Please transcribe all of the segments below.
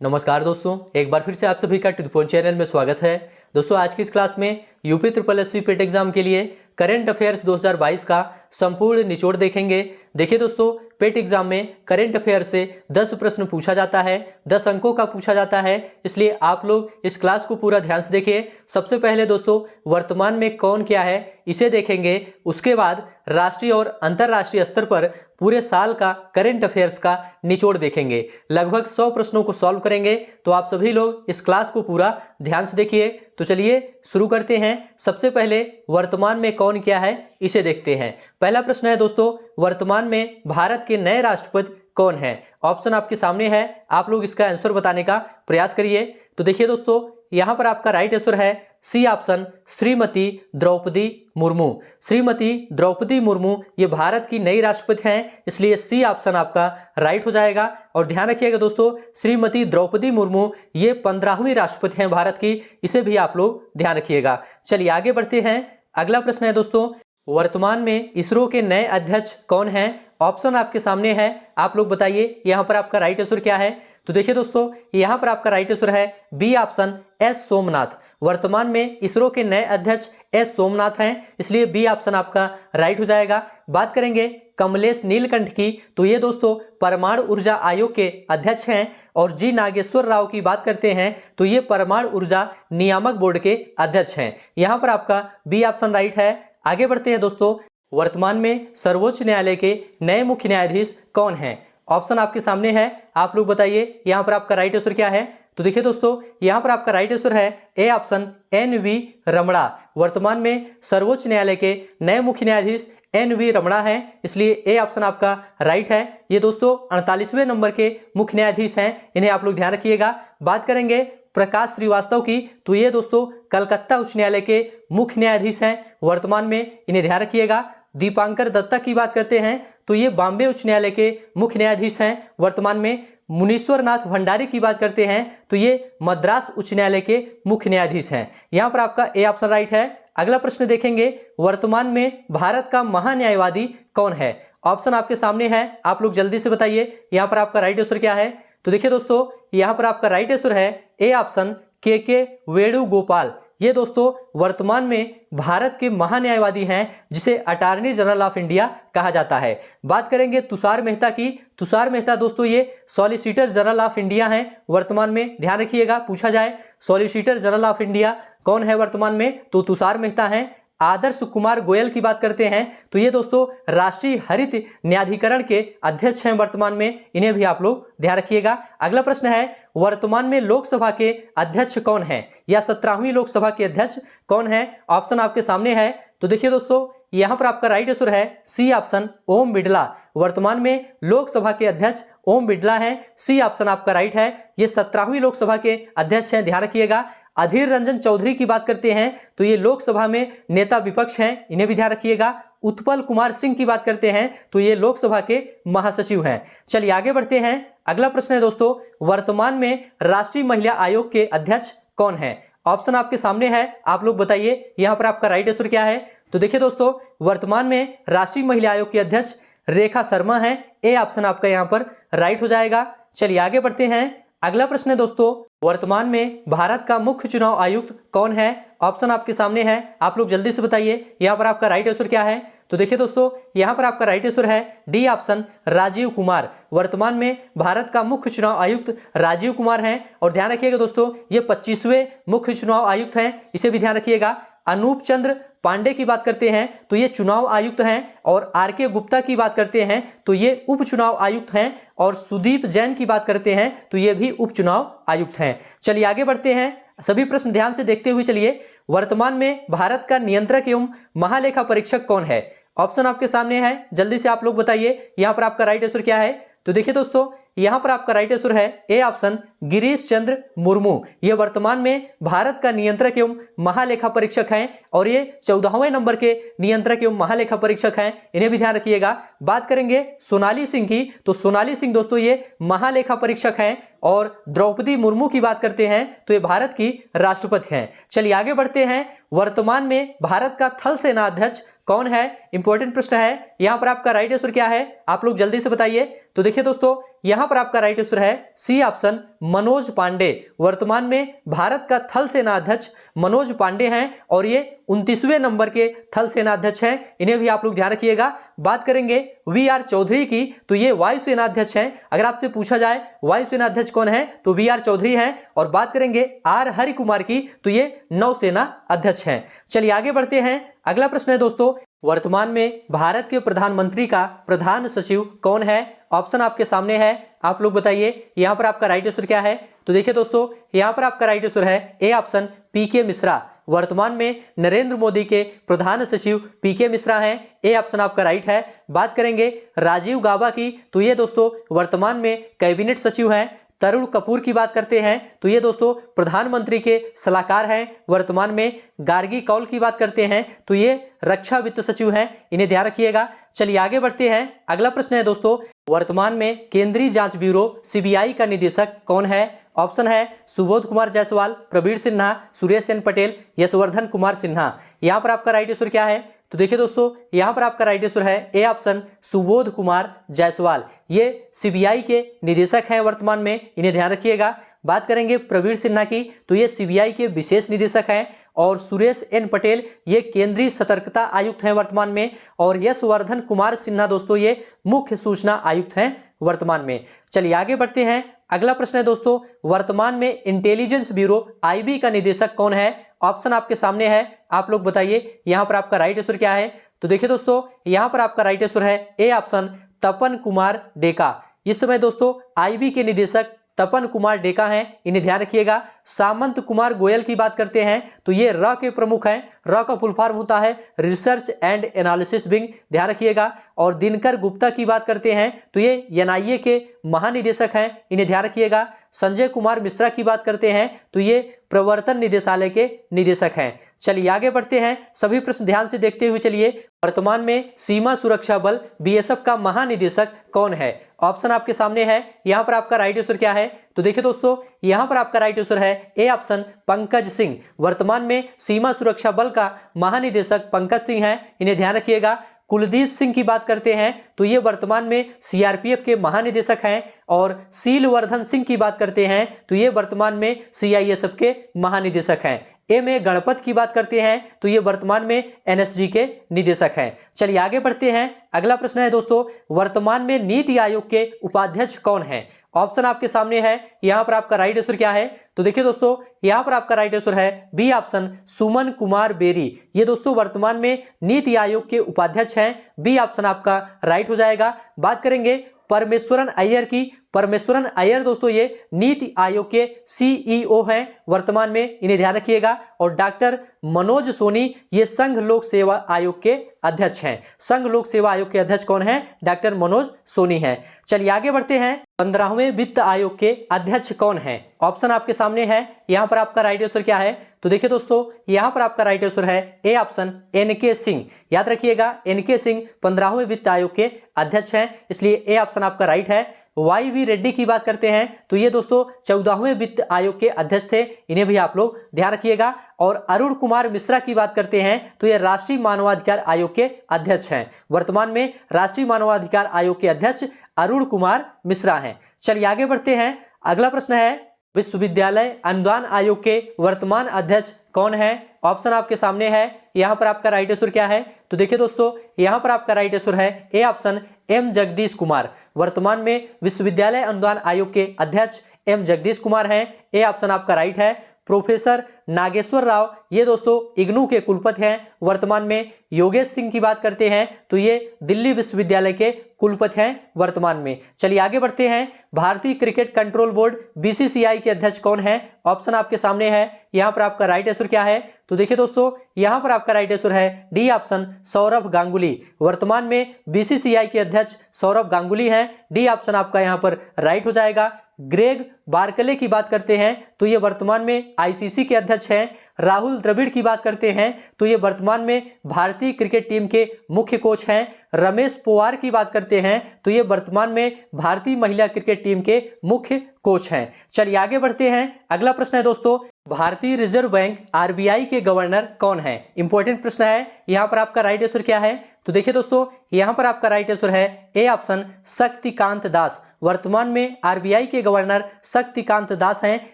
नमस्कार दोस्तों, एक बार फिर से आप सभी का टू द पॉइंट चैनल में स्वागत है। दोस्तों आज की इस क्लास में यूपी ट्रिपल एससी पेट एग्जाम के लिए करंट अफेयर्स 2022 का संपूर्ण निचोड़ देखेंगे। देखिए दोस्तों, पेट एग्जाम में करंट अफेयर से 10 प्रश्न पूछा जाता है, 10 अंकों का पूछा जाता है, इसलिए आप लोग इस क्लास को पूरा ध्यान से देखिए। सबसे पहले दोस्तों वर्तमान में कौन क्या है इसे देखेंगे, उसके बाद राष्ट्रीय और अंतर्राष्ट्रीय स्तर पर पूरे साल का करंट अफेयर्स का निचोड़ देखेंगे। लगभग 100 प्रश्नों को सॉल्व करेंगे, तो आप सभी लोग इस क्लास को पूरा ध्यान से देखिए। तो चलिए शुरू करते हैं। सबसे पहले वर्तमान में कौन क्या है इसे देखते हैं। पहला प्रश्न है दोस्तों, वर्तमान में भारत के नए राष्ट्रपति कौन है? ऑप्शन आपके सामने है, आप लोग इसका आंसर बताने का प्रयास करिए। तो देखिए दोस्तों, यहां पर आपका राइट आंसर है सी ऑप्शन, श्रीमती द्रौपदी मुर्मू। श्रीमती द्रौपदी मुर्मू ये भारत की नई राष्ट्रपति हैं, इसलिए सी ऑप्शन आपका राइट हो जाएगा। और ध्यान रखिएगा दोस्तों, श्रीमती द्रौपदी मुर्मू ये 15वीं राष्ट्रपति हैं भारत की, इसे भी आप लोग ध्यान रखिएगा। चलिए आगे बढ़ते हैं। अगला प्रश्न है दोस्तों, वर्तमान में इसरो के नए अध्यक्ष कौन हैं? ऑप्शन आपके सामने है, आप लोग बताइए यहाँ पर आपका राइट आंसर क्या है। तो देखिए दोस्तों, यहाँ पर आपका राइट आंसर है बी ऑप्शन, एस सोमनाथ। वर्तमान में इसरो के नए अध्यक्ष एस सोमनाथ हैं, इसलिए बी ऑप्शन आपका राइट हो जाएगा। बात करेंगे कमलेश नीलकंठ की, तो ये दोस्तों परमाणु ऊर्जा आयोग के अध्यक्ष हैं। और जी नागेश्वर राव की बात करते हैं तो ये परमाणु ऊर्जा नियामक बोर्ड के अध्यक्ष हैं। यहाँ पर आपका बी ऑप्शन राइट है। आगे बढ़ते हैं दोस्तों, वर्तमान में सर्वोच्च न्यायालय के नए मुख्य न्यायाधीश कौन हैं? ऑप्शन आपके सामने है, आप लोग बताइए यहाँ पर आपका राइट आंसर क्या है। तो देखिए दोस्तों, यहाँ पर आपका राइट आंसर है A option, N V Ramana. वर्तमान में सर्वोच्च न्यायालय के नए मुख्य न्यायाधीश एन वी रमणा है, इसलिए ए ऑप्शन आपका राइट है। ये दोस्तों 48वें नंबर के मुख्य न्यायाधीश हैं, इन्हें आप लोग ध्यान रखिएगा। बात करेंगे प्रकाश श्रीवास्तव की, तो ये दोस्तों कलकत्ता उच्च न्यायालय के मुख्य न्यायाधीश हैं, वर्तमान में इन्हें ध्यान रखिएगा। दीपांकर दत्ता की बात करते हैं तो ये बॉम्बे उच्च न्यायालय के मुख्य न्यायाधीश हैं, वर्तमान में। मुनीश्वर नाथ भंडारी की बात करते हैं तो ये मद्रास उच्च न्यायालय के मुख्य न्यायाधीश हैं। यहाँ पर आपका ए ऑप्शन राइट है। अगला प्रश्न देखेंगे, वर्तमान में भारत का महान्यायवादी कौन है? ऑप्शन आपके सामने है, आप लोग जल्दी से बताइए यहाँ पर आपका राइट आंसर क्या है। तो देखिए दोस्तों, यहाँ पर आपका राइट आंसर है ए ऑप्शन, के वेणुगोपाल। ये दोस्तों वर्तमान में भारत के महान्यायवादी हैं, जिसे अटॉर्नी जनरल ऑफ इंडिया कहा जाता है। बात करेंगे तुषार मेहता की। तुषार मेहता दोस्तों ये सॉलिसिटर जनरल ऑफ इंडिया हैं, वर्तमान में। ध्यान रखिएगा, पूछा जाए सॉलिसिटर जनरल ऑफ इंडिया कौन है वर्तमान में, तो तुषार मेहता हैं। आदर्श कुमार गोयल की बात करते हैं तो ये दोस्तों राष्ट्रीय हरित न्यायाधिकरण के अध्यक्ष हैं वर्तमान में, इन्हें भी आप लोग ध्यान रखिएगा। अगला प्रश्न है, वर्तमान में लोकसभा के अध्यक्ष कौन हैं, या 17वीं लोकसभा के अध्यक्ष कौन है? ऑप्शन आपके सामने है। तो देखिए दोस्तों, यहाँ पर आपका राइट आंसर है सी ऑप्शन, ओम बिड़ला। वर्तमान में लोकसभा के अध्यक्ष ओम बिड़ला हैं, सी ऑप्शन आपका राइट है। ये 17वीं लोकसभा के अध्यक्ष हैं, ध्यान रखिएगा। अधीर रंजन चौधरी की बात करते हैं तो ये लोकसभा में नेता विपक्ष हैं, इन्हें भी ध्यान रखिएगा। उत्पल कुमार सिंह की बात करते हैं तो ये लोकसभा के महासचिव हैं। चलिए आगे बढ़ते हैं। अगला प्रश्न है दोस्तों, वर्तमान में राष्ट्रीय महिला आयोग के अध्यक्ष कौन है? ऑप्शन आपके सामने है, आप लोग बताइए यहाँ पर आपका राइट आंसर क्या है। तो देखिए दोस्तों, वर्तमान में राष्ट्रीय महिला आयोग के अध्यक्ष रेखा शर्मा है, ए ऑप्शन आपका यहाँ पर राइट हो जाएगा। चलिए आगे बढ़ते हैं। अगला प्रश्न है दोस्तों, वर्तमान में भारत का मुख्य चुनाव आयुक्त कौन है? ऑप्शन आपके सामने है, आप लोग जल्दी से बताइए यहाँ पर आपका राइट आंसर क्या है। तो देखिए दोस्तों, यहाँ पर आपका राइट आंसर है डी ऑप्शन, राजीव कुमार। वर्तमान में भारत का मुख्य चुनाव आयुक्त राजीव कुमार हैं। और ध्यान रखिएगा दोस्तों, ये 25वें मुख्य चुनाव आयुक्त हैं, इसे भी ध्यान रखिएगा। अनूप चंद्र पांडे की बात करते हैं तो ये चुनाव आयुक्त हैं। और आर के गुप्ता की बात करते हैं तो ये उप चुनाव आयुक्त हैं। और सुदीप जैन की बात करते हैं तो ये भी उप चुनाव आयुक्त हैं। चलिए आगे बढ़ते हैं, सभी प्रश्न ध्यान से देखते हुए चलिए। वर्तमान में भारत का नियंत्रक एवं महालेखा परीक्षक कौन है? ऑप्शन आपके सामने है, जल्दी से आप लोग बताइए यहाँ पर आपका राइट आंसर क्या है। तो देखिए दोस्तों, यहाँ पर आपका राइट आंसर है ए ऑप्शन, गिरीश चंद्र मुर्मू। ये वर्तमान में भारत का नियंत्रक एवं महालेखा परीक्षक हैं, और ये 14वें नंबर के नियंत्रक एवं महालेखा परीक्षक हैं, इन्हें भी ध्यान रखिएगा। बात करेंगे सोनाली सिंह की, तो सोनाली सिंह दोस्तों ये महालेखा परीक्षक हैं। और द्रौपदी मुर्मू की बात करते हैं तो ये भारत की राष्ट्रपति हैं। चलिए आगे बढ़ते हैं। वर्तमान में भारत का थल सेना अध्यक्ष कौन है? इंपॉर्टेंट प्रश्न है, यहाँ पर आपका राइट आंसर क्या है, आप लोग जल्दी से बताइए। तो देखिए दोस्तों यहां पर आपका राइट आंसर है सी ऑप्शन मनोज पांडे। वर्तमान में भारत का थल सेनाध्यक्ष मनोज पांडे हैं और ये 29वें नंबर के थल सेनाध्यक्ष हैं, इन्हें भी आप लोग ध्यान रखिएगा। बात करेंगे वी आर चौधरी की, तो ये वायुसेनाध्यक्ष हैं। अगर आपसे पूछा जाए वायुसेनाध्यक्ष कौन है तो वी आर चौधरी हैं। और बात करेंगे आर हरि कुमार की, तो ये नौसेना अध्यक्ष हैं। चलिए आगे बढ़ते हैं। अगला प्रश्न है दोस्तों, वर्तमान में भारत के प्रधानमंत्री का प्रधान सचिव कौन है? ऑप्शन आपके सामने है, आप लोग बताइए यहां पर आपका राइट आंसर क्या है। तो देखिए दोस्तों यहां पर आपका राइट आंसर है ए ऑप्शन पीके मिश्रा। वर्तमान में नरेंद्र मोदी के प्रधान सचिव पीके मिश्रा हैं, ए ऑप्शन आपका राइट है। बात करेंगे राजीव गाबा की, तो ये दोस्तों वर्तमान में कैबिनेट सचिव हैं। तरुण कपूर की बात करते हैं तो ये दोस्तों प्रधानमंत्री के सलाहकार हैं वर्तमान में। गार्गी कौल की बात करते हैं तो ये रक्षा वित्त सचिव हैं, इन्हें ध्यान रखिएगा। चलिए आगे बढ़ते हैं। अगला प्रश्न है दोस्तों, वर्तमान में केंद्रीय जांच ब्यूरो सीबीआई का निदेशक कौन है? ऑप्शन है सुबोध कुमार जायसवाल, प्रवीण सिन्हा, सुरेश एन पटेल, यशवर्धन कुमार सिन्हा। यहां पर आपका राइट आंसर क्या है? तो देखिए दोस्तों यहां पर आपका राइट आंसर है ए ऑप्शन सुबोध कुमार जायसवाल। ये सीबीआई के निदेशक हैं वर्तमान में, इन्हें ध्यान रखिएगा। बात करेंगे प्रवीण सिन्हा की, तो ये सीबीआई के विशेष निदेशक हैं। और सुरेश एन पटेल ये केंद्रीय सतर्कता आयुक्त हैं वर्तमान में। और यशवर्धन कुमार सिन्हा दोस्तों ये मुख्य सूचना आयुक्त हैं वर्तमान में। चलिए आगे बढ़ते हैं। अगला प्रश्न है दोस्तों, वर्तमान में इंटेलिजेंस ब्यूरो आईबी का निदेशक कौन है? ऑप्शन आपके सामने है, आप लोग बताइए यहां पर आपका राइट आंसर क्या है। तो देखिए दोस्तों यहां पर आपका राइट आंसर है ए ऑप्शन तपन कुमार डेका। इस समय दोस्तों आईबी के निदेशक तपन कुमार डेका हैं, इन्हें ध्यान रखिएगा। सामंत कुमार गोयल की बात करते हैं तो ये र के प्रमुख हैं। र का फुल फॉर्म होता है रिसर्च एंड एनालिसिस विंग, ध्यान रखिएगा। और दिनकर गुप्ता की बात करते हैं तो ये एनआईए के महानिदेशक हैं, इन्हें ध्यान रखिएगा। संजय कुमार मिश्रा की बात करते हैं तो ये प्रवर्तन निदेशालय के निदेशक हैं। चलिए आगे बढ़ते हैं। सभी प्रश्न ध्यान से देखते हुए चलिए। वर्तमान में सीमा सुरक्षा बल बीएसएफ का महानिदेशक कौन है? ऑप्शन आपके सामने है, यहां पर आपका राइट आंसर क्या है? तो देखिए दोस्तों यहां पर आपका राइट आंसर है ए ऑप्शन पंकज सिंह। वर्तमान में सीमा सुरक्षा बल का महानिदेशक पंकज सिंह हैं, इन्हें ध्यान रखिएगा। कुलदीप सिंह की बात करते हैं तो ये वर्तमान में सीआरपीएफ के महानिदेशक हैं। और शीलवर्धन सिंह की बात करते हैं तो ये वर्तमान में सीआईएसएफ के महानिदेशक हैं। एम ए गणपत की बात करते हैं तो ये वर्तमान में एनएसजी के निदेशक हैं। चलिए आगे बढ़ते हैं। अगला प्रश्न है दोस्तों, वर्तमान में नीति आयोग के उपाध्यक्ष कौन है? ऑप्शन आपके सामने है, यहां पर आपका राइट आंसर क्या है? तो देखिए दोस्तों यहां पर आपका राइट आंसर है B option Suman Kumar berry. ये दोस्तों वर्तमान में नीति आयोग के उपाध्यक्ष हैं, बी ऑप्शन आपका राइट हो जाएगा। बात करेंगे परमेश्वरन अय्यर की। परमेश्वरन अय्यर दोस्तों ये नीति आयोग के सीईओ हैं वर्तमान में, इन्हें ध्यान रखिएगा। और डॉक्टर मनोज सोनी ये संघ लोक सेवा आयोग के अध्यक्ष हैं। संघ लोक सेवा आयोग के अध्यक्ष कौन है? डॉक्टर मनोज सोनी हैं। चलिए आगे बढ़ते हैं। 15वें वित्त आयोग के अध्यक्ष कौन है? ऑप्शन आपके सामने है, यहां पर आपका राइट आंसर क्या है? तो देखिए दोस्तों यहां पर आपका राइट आंसर है ए ऑप्शन एनके सिंह। याद रखिएगा एनके सिंह 15वें वित्त आयोग के अध्यक्ष हैं, इसलिए ए ऑप्शन आपका राइट है। वाई वी रेड्डी की बात करते हैं तो ये दोस्तों 14वें वित्त आयोग के अध्यक्ष थे, इन्हें भी आप लोग ध्यान रखिएगा। और अरुण कुमार मिश्रा की बात करते हैं तो ये राष्ट्रीय मानवाधिकार आयोग के अध्यक्ष हैं। वर्तमान में राष्ट्रीय मानवाधिकार आयोग के अध्यक्ष अरुण कुमार मिश्रा हैं। चलिए आगे बढ़ते हैं। अगला प्रश्न है, विश्वविद्यालय अनुदान आयोग के वर्तमान अध्यक्ष कौन है? ऑप्शन आपके सामने है, यहां पर आपका राइट आंसर क्या है? तो देखिए दोस्तों यहां पर आपका राइट आंसर है A option M Jagdish Kumar. वर्तमान में विश्वविद्यालय अनुदान आयोग के अध्यक्ष एम जगदीश कुमार हैं, ए ऑप्शन आपका राइट है। प्रोफेसर नागेश्वर राव ये दोस्तों इग्नू के कुलपति हैं वर्तमान में। योगेश सिंह की बात करते हैं तो ये दिल्ली विश्वविद्यालय के कुलपति हैं वर्तमान में। चलिए आगे बढ़ते हैं। भारतीय क्रिकेट कंट्रोल बोर्ड बीसीसीआई के अध्यक्ष कौन है? ऑप्शन आपके सामने है, यहां पर आपका राइट आंसर क्या है? तो देखिए दोस्तों यहां पर आपका राइट आंसर है डी ऑप्शन सौरभ गांगुली। वर्तमान में बीसीसीआई के अध्यक्ष सौरभ गांगुली हैं, डी ऑप्शन आपका यहां पर राइट हो जाएगा। ग्रेग बार्कले की बात करते हैं तो ये वर्तमान में आईसीसी के अध्यक्ष हैं। राहुल द्रविड़ की बात करते हैं तो ये वर्तमान में भारतीय क्रिकेट टीम के मुख्य कोच हैं। रमेश पोवार की बात करते हैं तो ये वर्तमान में भारतीय महिला क्रिकेट टीम के मुख्य कोच हैं। चलिए आगे बढ़ते हैं। अगला प्रश्न है दोस्तों, भारतीय रिजर्व बैंक आरबीआई के गवर्नर कौन है? इंपॉर्टेंट प्रश्न है। यहाँ पर आपका राइट आंसर क्या है? तो देखिए दोस्तों, यहाँ पर आपका राइट आंसर है ए ऑप्शन शक्तिकांत दास। वर्तमान में आरबीआई के गवर्नर शक्तिकांत दास हैं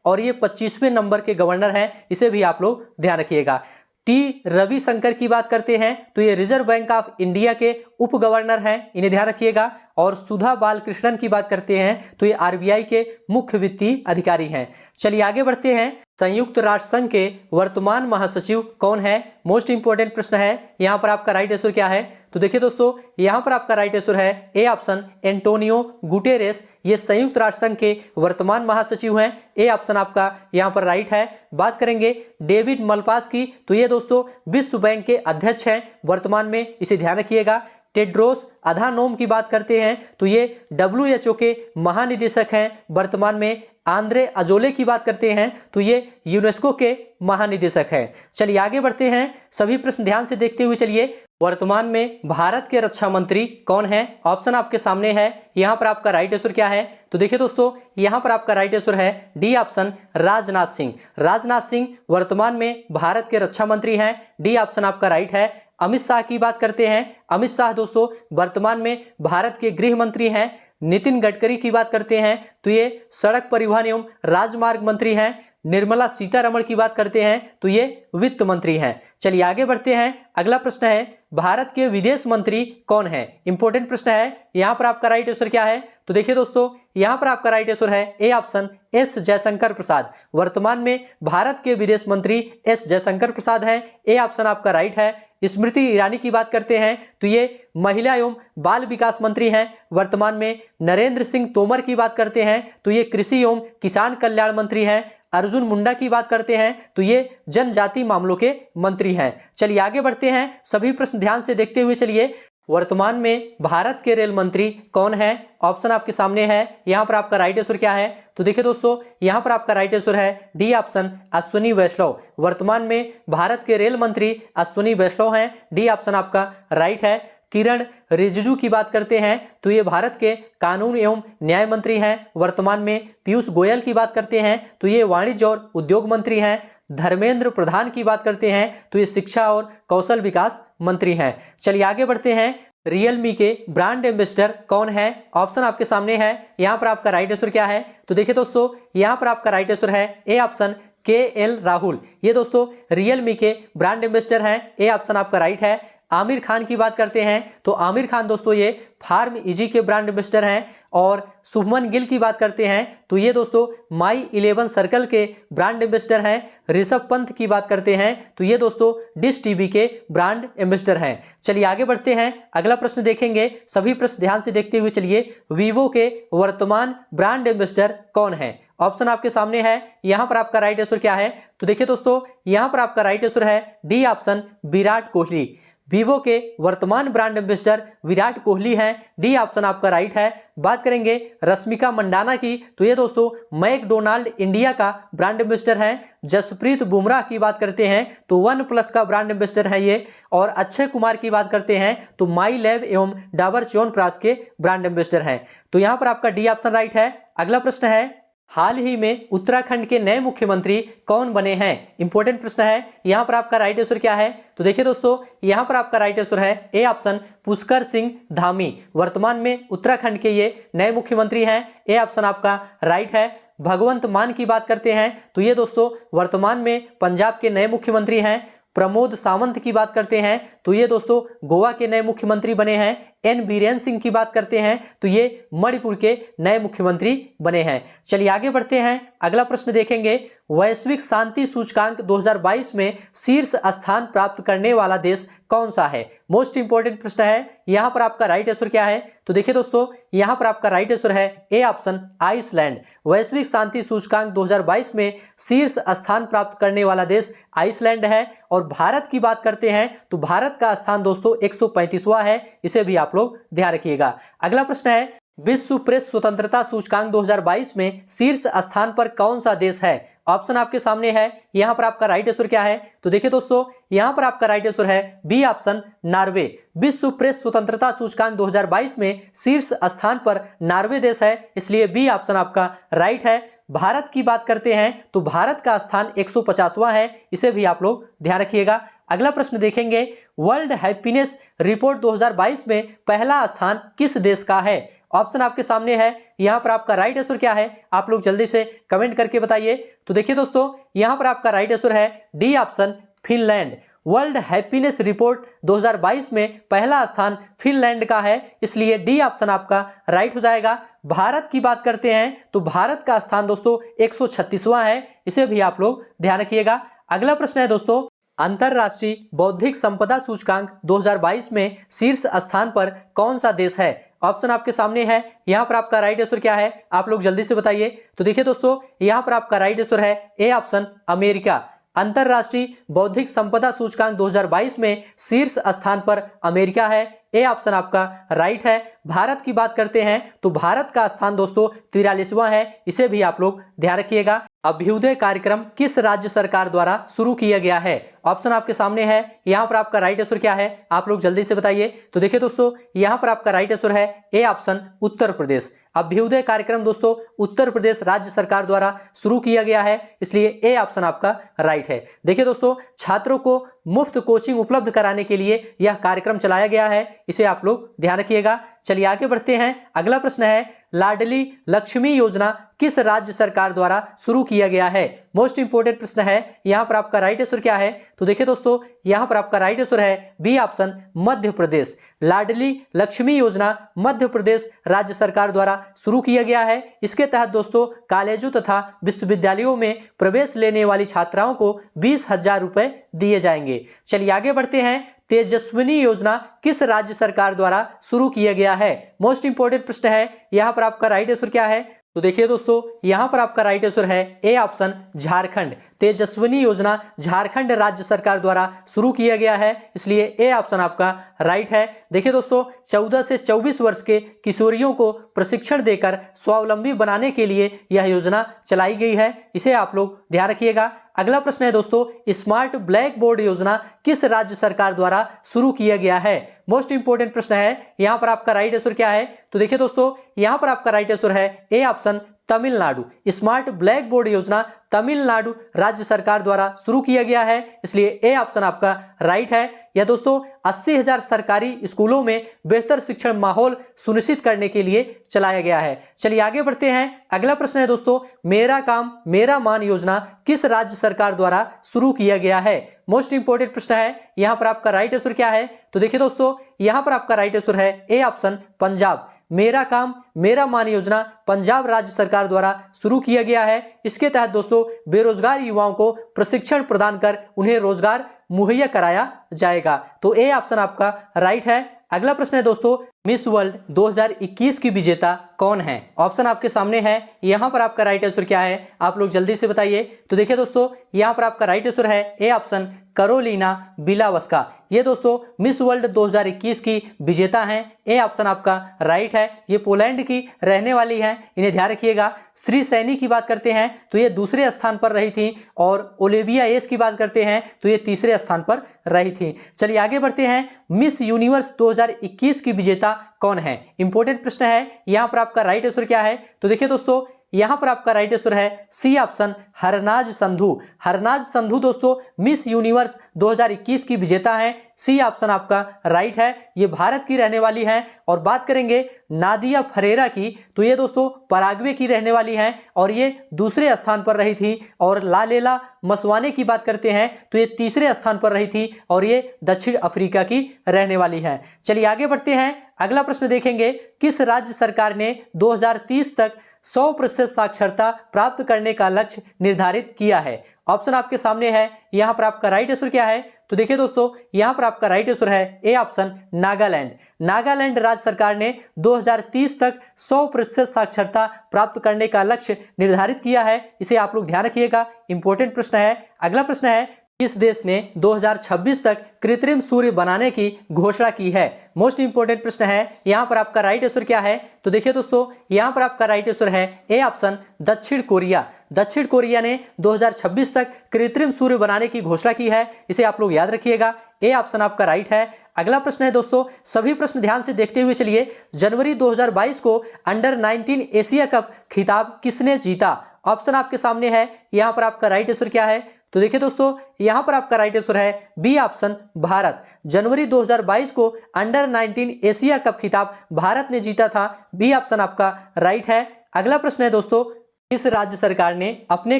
और ये 25वें नंबर के गवर्नर हैं, इसे भी आप लोग ध्यान रखिएगा। टी रविशंकर की बात करते हैं तो ये रिजर्व बैंक ऑफ इंडिया के उप गवर्नर हैं, इन्हें ध्यान रखिएगा। और सुधा बालकृष्णन की बात करते हैं तो ये आरबीआई के मुख्य वित्तीय अधिकारी हैं। चलिए आगे बढ़ते हैं। संयुक्त राष्ट्र संघ के वर्तमान महासचिव कौन है? मोस्ट इंपोर्टेंट प्रश्न है। यहाँ पर आपका राइट आंसर क्या है? तो देखिए दोस्तों, यहाँ पर आपका राइट आंसर है ए ऑप्शन एंटोनियो गुटेरेस। ये संयुक्त राष्ट्र संघ के वर्तमान महासचिव हैं। ए ऑप्शन आपका यहाँ पर राइट है। बात करेंगे डेविड मलपास की तो ये दोस्तों विश्व बैंक के अध्यक्ष हैं वर्तमान में, इसे ध्यान रखिएगा। टेड्रोस अधानोम की बात करते हैं तो ये WHO के महानिदेशक हैं वर्तमान में। आंद्रे अजोले की बात करते हैं तो ये यूनेस्को के महानिदेशक हैं। चलिए आगे बढ़ते हैं। सभी प्रश्न ध्यान से देखते हुए चलिए। वर्तमान में भारत के रक्षा मंत्री कौन है? ऑप्शन आपके सामने है। यहाँ पर आपका राइट आंसर क्या है? तो देखिए दोस्तों, यहाँ पर आपका राइट आंसर है डी ऑप्शन राजनाथ सिंह। राजनाथ सिंह वर्तमान में भारत के रक्षा मंत्री हैं। डी ऑप्शन आपका राइट है। अमित शाह की बात करते हैं। अमित शाह दोस्तों वर्तमान में भारत के गृह मंत्री हैं। नितिन गडकरी की बात करते हैं तो ये सड़क परिवहन एवं राजमार्ग मंत्री हैं। निर्मला सीतारमण की बात करते हैं तो ये वित्त मंत्री हैं। चलिए आगे बढ़ते हैं। अगला प्रश्न है भारत के विदेश मंत्री कौन है? इंपॉर्टेंट प्रश्न है। यहाँ पर आपका राइट आंसर क्या है? तो देखिए दोस्तों, यहाँ पर आपका राइट आंसर है A option S Jaishankar Prasad. वर्तमान में भारत के विदेश मंत्री एस जयशंकर प्रसाद हैं। ए ऑप्शन आपका राइट है। स्मृति ईरानी की बात करते हैं तो ये महिला एवं बाल विकास मंत्री हैं वर्तमान में। नरेंद्र सिंह तोमर की बात करते हैं तो ये कृषि एवं किसान कल्याण मंत्री हैं। अर्जुन मुंडा की बात करते हैं तो ये जनजाति मामलों के मंत्री हैं। चलिए आगे बढ़ते हैं। सभी प्रश्न ध्यान से देखते हुए चलिए। वर्तमान में भारत के रेल मंत्री कौन है? ऑप्शन आपके सामने है। यहाँ पर आपका राइट आंसर क्या है? तो देखिए दोस्तों, यहाँ पर आपका राइट आंसर है डी ऑप्शन अश्विनी वैष्णव। वर्तमान में भारत के रेल मंत्री अश्विनी वैष्णव हैं। डी ऑप्शन आपका राइट है। किरण रिजिजू की बात करते हैं तो ये भारत के कानून एवं न्याय मंत्री हैं वर्तमान में। पीयूष गोयल की बात करते हैं तो ये वाणिज्य और उद्योग मंत्री हैं। धर्मेंद्र प्रधान की बात करते हैं तो ये शिक्षा और कौशल विकास मंत्री हैं। चलिए आगे बढ़ते हैं। रियलमी के ब्रांड एम्बेसडर कौन है? ऑप्शन आपके सामने है। यहाँ पर आपका राइट आंसर क्या है? तो देखिए दोस्तों, यहाँ पर आपका राइट आंसर है ए ऑप्शन KL राहुल। ये दोस्तों रियलमी के ब्रांड एम्बेसडर हैं। ए ऑप्शन आपका राइट है। आमिर खान की बात करते हैं तो आमिर खान दोस्तों ये फार्म इजी के ब्रांड एम्बेसडर हैं। और शुभमन गिल की बात करते हैं तो ये दोस्तों माई 11 सर्कल के ब्रांड एम्बेसडर हैं। ऋषभ पंत की बात करते हैं तो ये दोस्तों डिश टीवी के ब्रांड एम्बेसडर हैं। चलिए आगे बढ़ते हैं। अगला प्रश्न देखेंगे। सभी प्रश्न ध्यान से देखते हुए चलिए। वीवो के वर्तमान ब्रांड एम्बेसडर कौन है? ऑप्शन आपके सामने है। यहाँ पर आपका राइट आंसर क्या है? तो देखिए दोस्तों, यहाँ पर आपका राइट आंसर है D option Virat Kohli. Vivo के वर्तमान ब्रांड एम्बेसडर विराट कोहली हैं। डी ऑप्शन आपका राइट है। बात करेंगे रश्मिका मंडाना की तो ये दोस्तों मैकडोनाल्ड इंडिया का ब्रांड एम्बेसडर हैं। जसप्रीत बुमराह की बात करते हैं तो OnePlus का ब्रांड एम्बेसडर है ये। और अक्षय कुमार की बात करते हैं तो माई लैब एवं डाबर च्यवनप्राश के ब्रांड एम्बेसडर हैं। तो यहाँ पर आपका डी ऑप्शन राइट है। अगला प्रश्न है हाल ही में उत्तराखंड के नए मुख्यमंत्री कौन बने हैं? इंपॉर्टेंट प्रश्न है। यहाँ पर आपका राइट आंसर क्या है? तो देखिए दोस्तों, यहाँ पर आपका राइट आंसर है ए ऑप्शन पुष्कर सिंह धामी। वर्तमान में उत्तराखंड के ये नए मुख्यमंत्री हैं। ए ऑप्शन आपका राइट है। भगवंत मान की बात करते हैं तो ये दोस्तों वर्तमान में पंजाब के नए मुख्यमंत्री हैं। प्रमोद सावंत की बात करते हैं तो ये दोस्तों गोवा के नए मुख्यमंत्री बने हैं। एन बीरेन सिंह की बात करते हैं तो ये मणिपुर के नए मुख्यमंत्री बने हैं। चलिए आगे बढ़ते हैं। अगला प्रश्न देखेंगे। वैश्विक शांति सूचकांक 2022 में शीर्ष स्थान प्राप्त करने वाला देश कौन सा है? मोस्ट इंपोर्टेंट प्रश्न है। यहाँ पर आपका राइट आंसर क्या है? तो देखिए दोस्तों, यहाँ पर आपका राइट आंसर है ए ऑप्शन आइसलैंड। वैश्विक शांति सूचकांक 2022 में शीर्ष स्थान प्राप्त करने वाला देश आइसलैंड है। और भारत की बात करते हैं तो भारत का स्थान दोस्तों 135वां है। इसे भी आप लोग ध्यान रखिएगा। अगला प्रश्न है विश्व प्रेस स्वतंत्रता सूचकांक 2022 में शीर्ष स्थान पर कौन सा देश है? ऑप्शन आपके सामने है। यहाँ पर आपका राइट आंसर क्या है? तो देखिए दोस्तों, यहाँ पर आपका राइट आंसर है बी ऑप्शन नॉर्वे। विश्व प्रेस स्वतंत्रता सूचकांक 2022 में शीर्ष स्थान पर नॉर्वे देश है, इसलिए बी ऑप्शन आपका राइट है। भारत की बात करते हैं तो भारत का स्थान 150वां है, इसे भी आप लोग ध्यान रखिएगा। अगला प्रश्न देखेंगे, वर्ल्ड हैप्पीनेस रिपोर्ट 2022 में पहला स्थान किस देश का है? ऑप्शन आपके सामने है। यहां पर आपका राइट आंसर क्या है, आप लोग जल्दी से कमेंट करके बताइए। तो देखिए दोस्तों, यहां पर आपका राइट आंसर है D option Finland. World happiness report 2022 में पहला स्थान फिनलैंड का है, इसलिए डी ऑप्शन आपका राइट हो जाएगा। भारत की बात करते हैं तो भारत का स्थान दोस्तों 136वां है, इसे भी आप लोग ध्यान रखिएगा। अगला प्रश्न है दोस्तों, अंतरराष्ट्रीय बौद्धिक संपदा सूचकांक 2022 में शीर्ष स्थान पर कौन सा देश है? ऑप्शन आपके सामने है। यहां पर आपका राइट आंसर क्या है, आप लोग जल्दी से बताइए। तो देखिए दोस्तों, यहां पर आपका राइट आंसर है ए ऑप्शन अमेरिका। अंतरराष्ट्रीय बौद्धिक संपदा सूचकांक 2022 में शीर्ष स्थान पर अमेरिका है, ए ऑप्शन आपका राइट है। भारत की बात करते हैं तो भारत का स्थान दोस्तों 43वां है, इसे भी आप लोग ध्यान रखिएगा। अभ्युदय कार्यक्रम किस राज्य सरकार द्वारा शुरू किया गया है? ऑप्शन आपके सामने है। यहां पर आपका राइट आंसर क्या है, आप लोग जल्दी से बताइए। तो देखिए दोस्तों, यहां पर आपका राइट आंसर है ए ऑप्शन उत्तर प्रदेश। अभ्युदय कार्यक्रम दोस्तों उत्तर प्रदेश राज्य सरकार द्वारा शुरू किया गया है, इसलिए ए ऑप्शन आपका राइट है। देखिए दोस्तों, छात्रों को मुफ्त कोचिंग उपलब्ध कराने के लिए यह कार्यक्रम चलाया गया है, इसे आप लोग ध्यान रखिएगा। चलिए आगे बढ़ते हैं। अगला प्रश्न है, लाडली लक्ष्मी योजना किस राज्य सरकार द्वारा शुरू किया गया है? मोस्ट इंपोर्टेंट प्रश्न है। यहां पर आपका राइट आंसर क्या है? तो देखिए दोस्तों, यहां पर आपका राइट आंसर है बी ऑप्शन मध्य प्रदेश। लाडली लक्ष्मी योजना मध्य प्रदेश राज्य सरकार द्वारा शुरू किया गया है। इसके तहत दोस्तों कॉलेजों तथा विश्वविद्यालयों में प्रवेश लेने वाली छात्राओं को 20,000 रुपए दिए जाएंगे। चलिए आगे बढ़ते हैं। तेजस्विनी योजना किस राज्य सरकार द्वारा शुरू किया गया है? मोस्ट इंपोर्टेंट प्रश्न है। यहां पर आपका राइट आंसर क्या है? तो देखिए दोस्तों, यहां पर आपका राइट आंसर है ए ऑप्शन झारखंड। तेजस्विनी योजना झारखंड राज्य सरकार द्वारा शुरू किया गया है, इसलिए ए ऑप्शन आपका राइट है। देखिए दोस्तों, 14 से 24 वर्ष के किशोरियों को प्रशिक्षण देकर स्वावलंबी बनाने के लिए यह योजना चलाई गई है, इसे आप लोग ध्यान रखिएगा। अगला प्रश्न है दोस्तों, स्मार्ट ब्लैक बोर्ड योजना किस राज्य सरकार द्वारा शुरू किया गया है? मोस्ट इंपोर्टेंट प्रश्न है। यहां पर आपका राइट आंसर क्या है? तो देखिए दोस्तों, यहां पर आपका राइट आंसर है A option Tamil Nadu. Smart black board योजना तमिलनाडु राज्य सरकार द्वारा शुरू किया गया है, इसलिए ए ऑप्शन आपका राइट है। यह दोस्तों 80,000 सरकारी स्कूलों में बेहतर शिक्षण माहौल सुनिश्चित करने के लिए चलाया गया है। चलिए आगे बढ़ते हैं। अगला प्रश्न है दोस्तों, मेरा काम मेरा मान योजना किस राज्य सरकार द्वारा शुरू किया गया है? मोस्ट इंपोर्टेंट प्रश्न है। यहां पर आपका राइट आंसर क्या है? तो देखिए दोस्तों, यहां पर आपका राइट आंसर है ए ऑप्शन पंजाब। मेरा काम मेरा मान योजना पंजाब राज्य सरकार द्वारा शुरू किया गया है। इसके तहत दोस्तों बेरोजगार युवाओं को प्रशिक्षण प्रदान कर उन्हें रोजगार मुहैया कराया जाएगा। तो ए ऑप्शन आपका राइट है। अगला प्रश्न है दोस्तों, मिस वर्ल्ड 2021 की विजेता कौन है? ऑप्शन आपके सामने है। यहां पर आपका राइट आंसर क्या है, आप लोग जल्दी से बताइए। तो देखिए दोस्तों, यहां पर आपका राइट आंसर है ए ऑप्शन करोलिना बिलावस्का। ये दोस्तों मिस वर्ल्ड 2021 की विजेता हैं, ए ऑप्शन आपका राइट है। ये पोलैंड की रहने वाली हैं, इन्हें ध्यान रखिएगा। श्री सैनी की बात करते हैं तो ये दूसरे स्थान पर रही थी, और ओलिविया एस की बात करते हैं तो ये तीसरे स्थान पर रही थी। चलिए आगे बढ़ते हैं। मिस यूनिवर्स 2021 की विजेता कौन है? इंपॉर्टेंट प्रश्न है। यहां पर आपका राइट आंसर क्या है? तो देखिए दोस्तों, यहां पर आपका राइट आंसर है सी ऑप्शन हरनाज संधू। हरनाज संधू दोस्तों मिस यूनिवर्स 2021 की विजेता हैं, सी ऑप्शन आपका राइट है। ये भारत की रहने वाली हैं। और बात करेंगे नादिया फरेरा की, तो ये दोस्तों पराग्वे की रहने वाली हैं और ये दूसरे स्थान पर रही थी। और लालेला मसवाने की बात करते हैं तो ये तीसरे स्थान पर रही थी और ये दक्षिण अफ्रीका की रहने वाली है। चलिए आगे बढ़ते हैं। अगला प्रश्न देखेंगे, किस राज्य सरकार ने 2030 तक 100% साक्षरता प्राप्त करने का लक्ष्य निर्धारित किया है? ऑप्शन आपके सामने है। यहां पर आपका राइट आंसर क्या है? तो देखिए दोस्तों, यहां पर आपका राइट आंसर है ए ऑप्शन नागालैंड। नागालैंड राज्य सरकार ने 2030 तक 100% साक्षरता प्राप्त करने का लक्ष्य निर्धारित किया है, इसे आप लोग ध्यान रखिएगा। इंपॉर्टेंट प्रश्न है। अगला प्रश्न है, किस देश ने 2026 तक कृत्रिम सूर्य बनाने की घोषणा की है? मोस्ट इंपोर्टेंट प्रश्न है। यहाँ पर आपका राइट आंसर क्या है? तो देखिए दोस्तों, यहाँ पर आपका राइट आंसर है ए ऑप्शन दक्षिण कोरिया। दक्षिण कोरिया ने 2026 तक कृत्रिम सूर्य बनाने की घोषणा की है। इसे आप लोग याद रखिएगा, ए ऑप्शन आपका राइट है। अगला प्रश्न है दोस्तों, सभी प्रश्न ध्यान से देखते हुए चलिए। जनवरी 2022 को अंडर 19 एशिया कप खिताब किसने जीता? ऑप्शन आपके सामने है। यहाँ पर आपका राइट आंसर क्या है? तो देखिए दोस्तों, यहाँ पर आपका राइट आंसर है बी ऑप्शन भारत। जनवरी 2022 को अंडर 19 एशिया कप खिताब भारत ने जीता था। बी ऑप्शन आपका राइट है। अगला प्रश्न है दोस्तों, इस राज्य सरकार ने अपने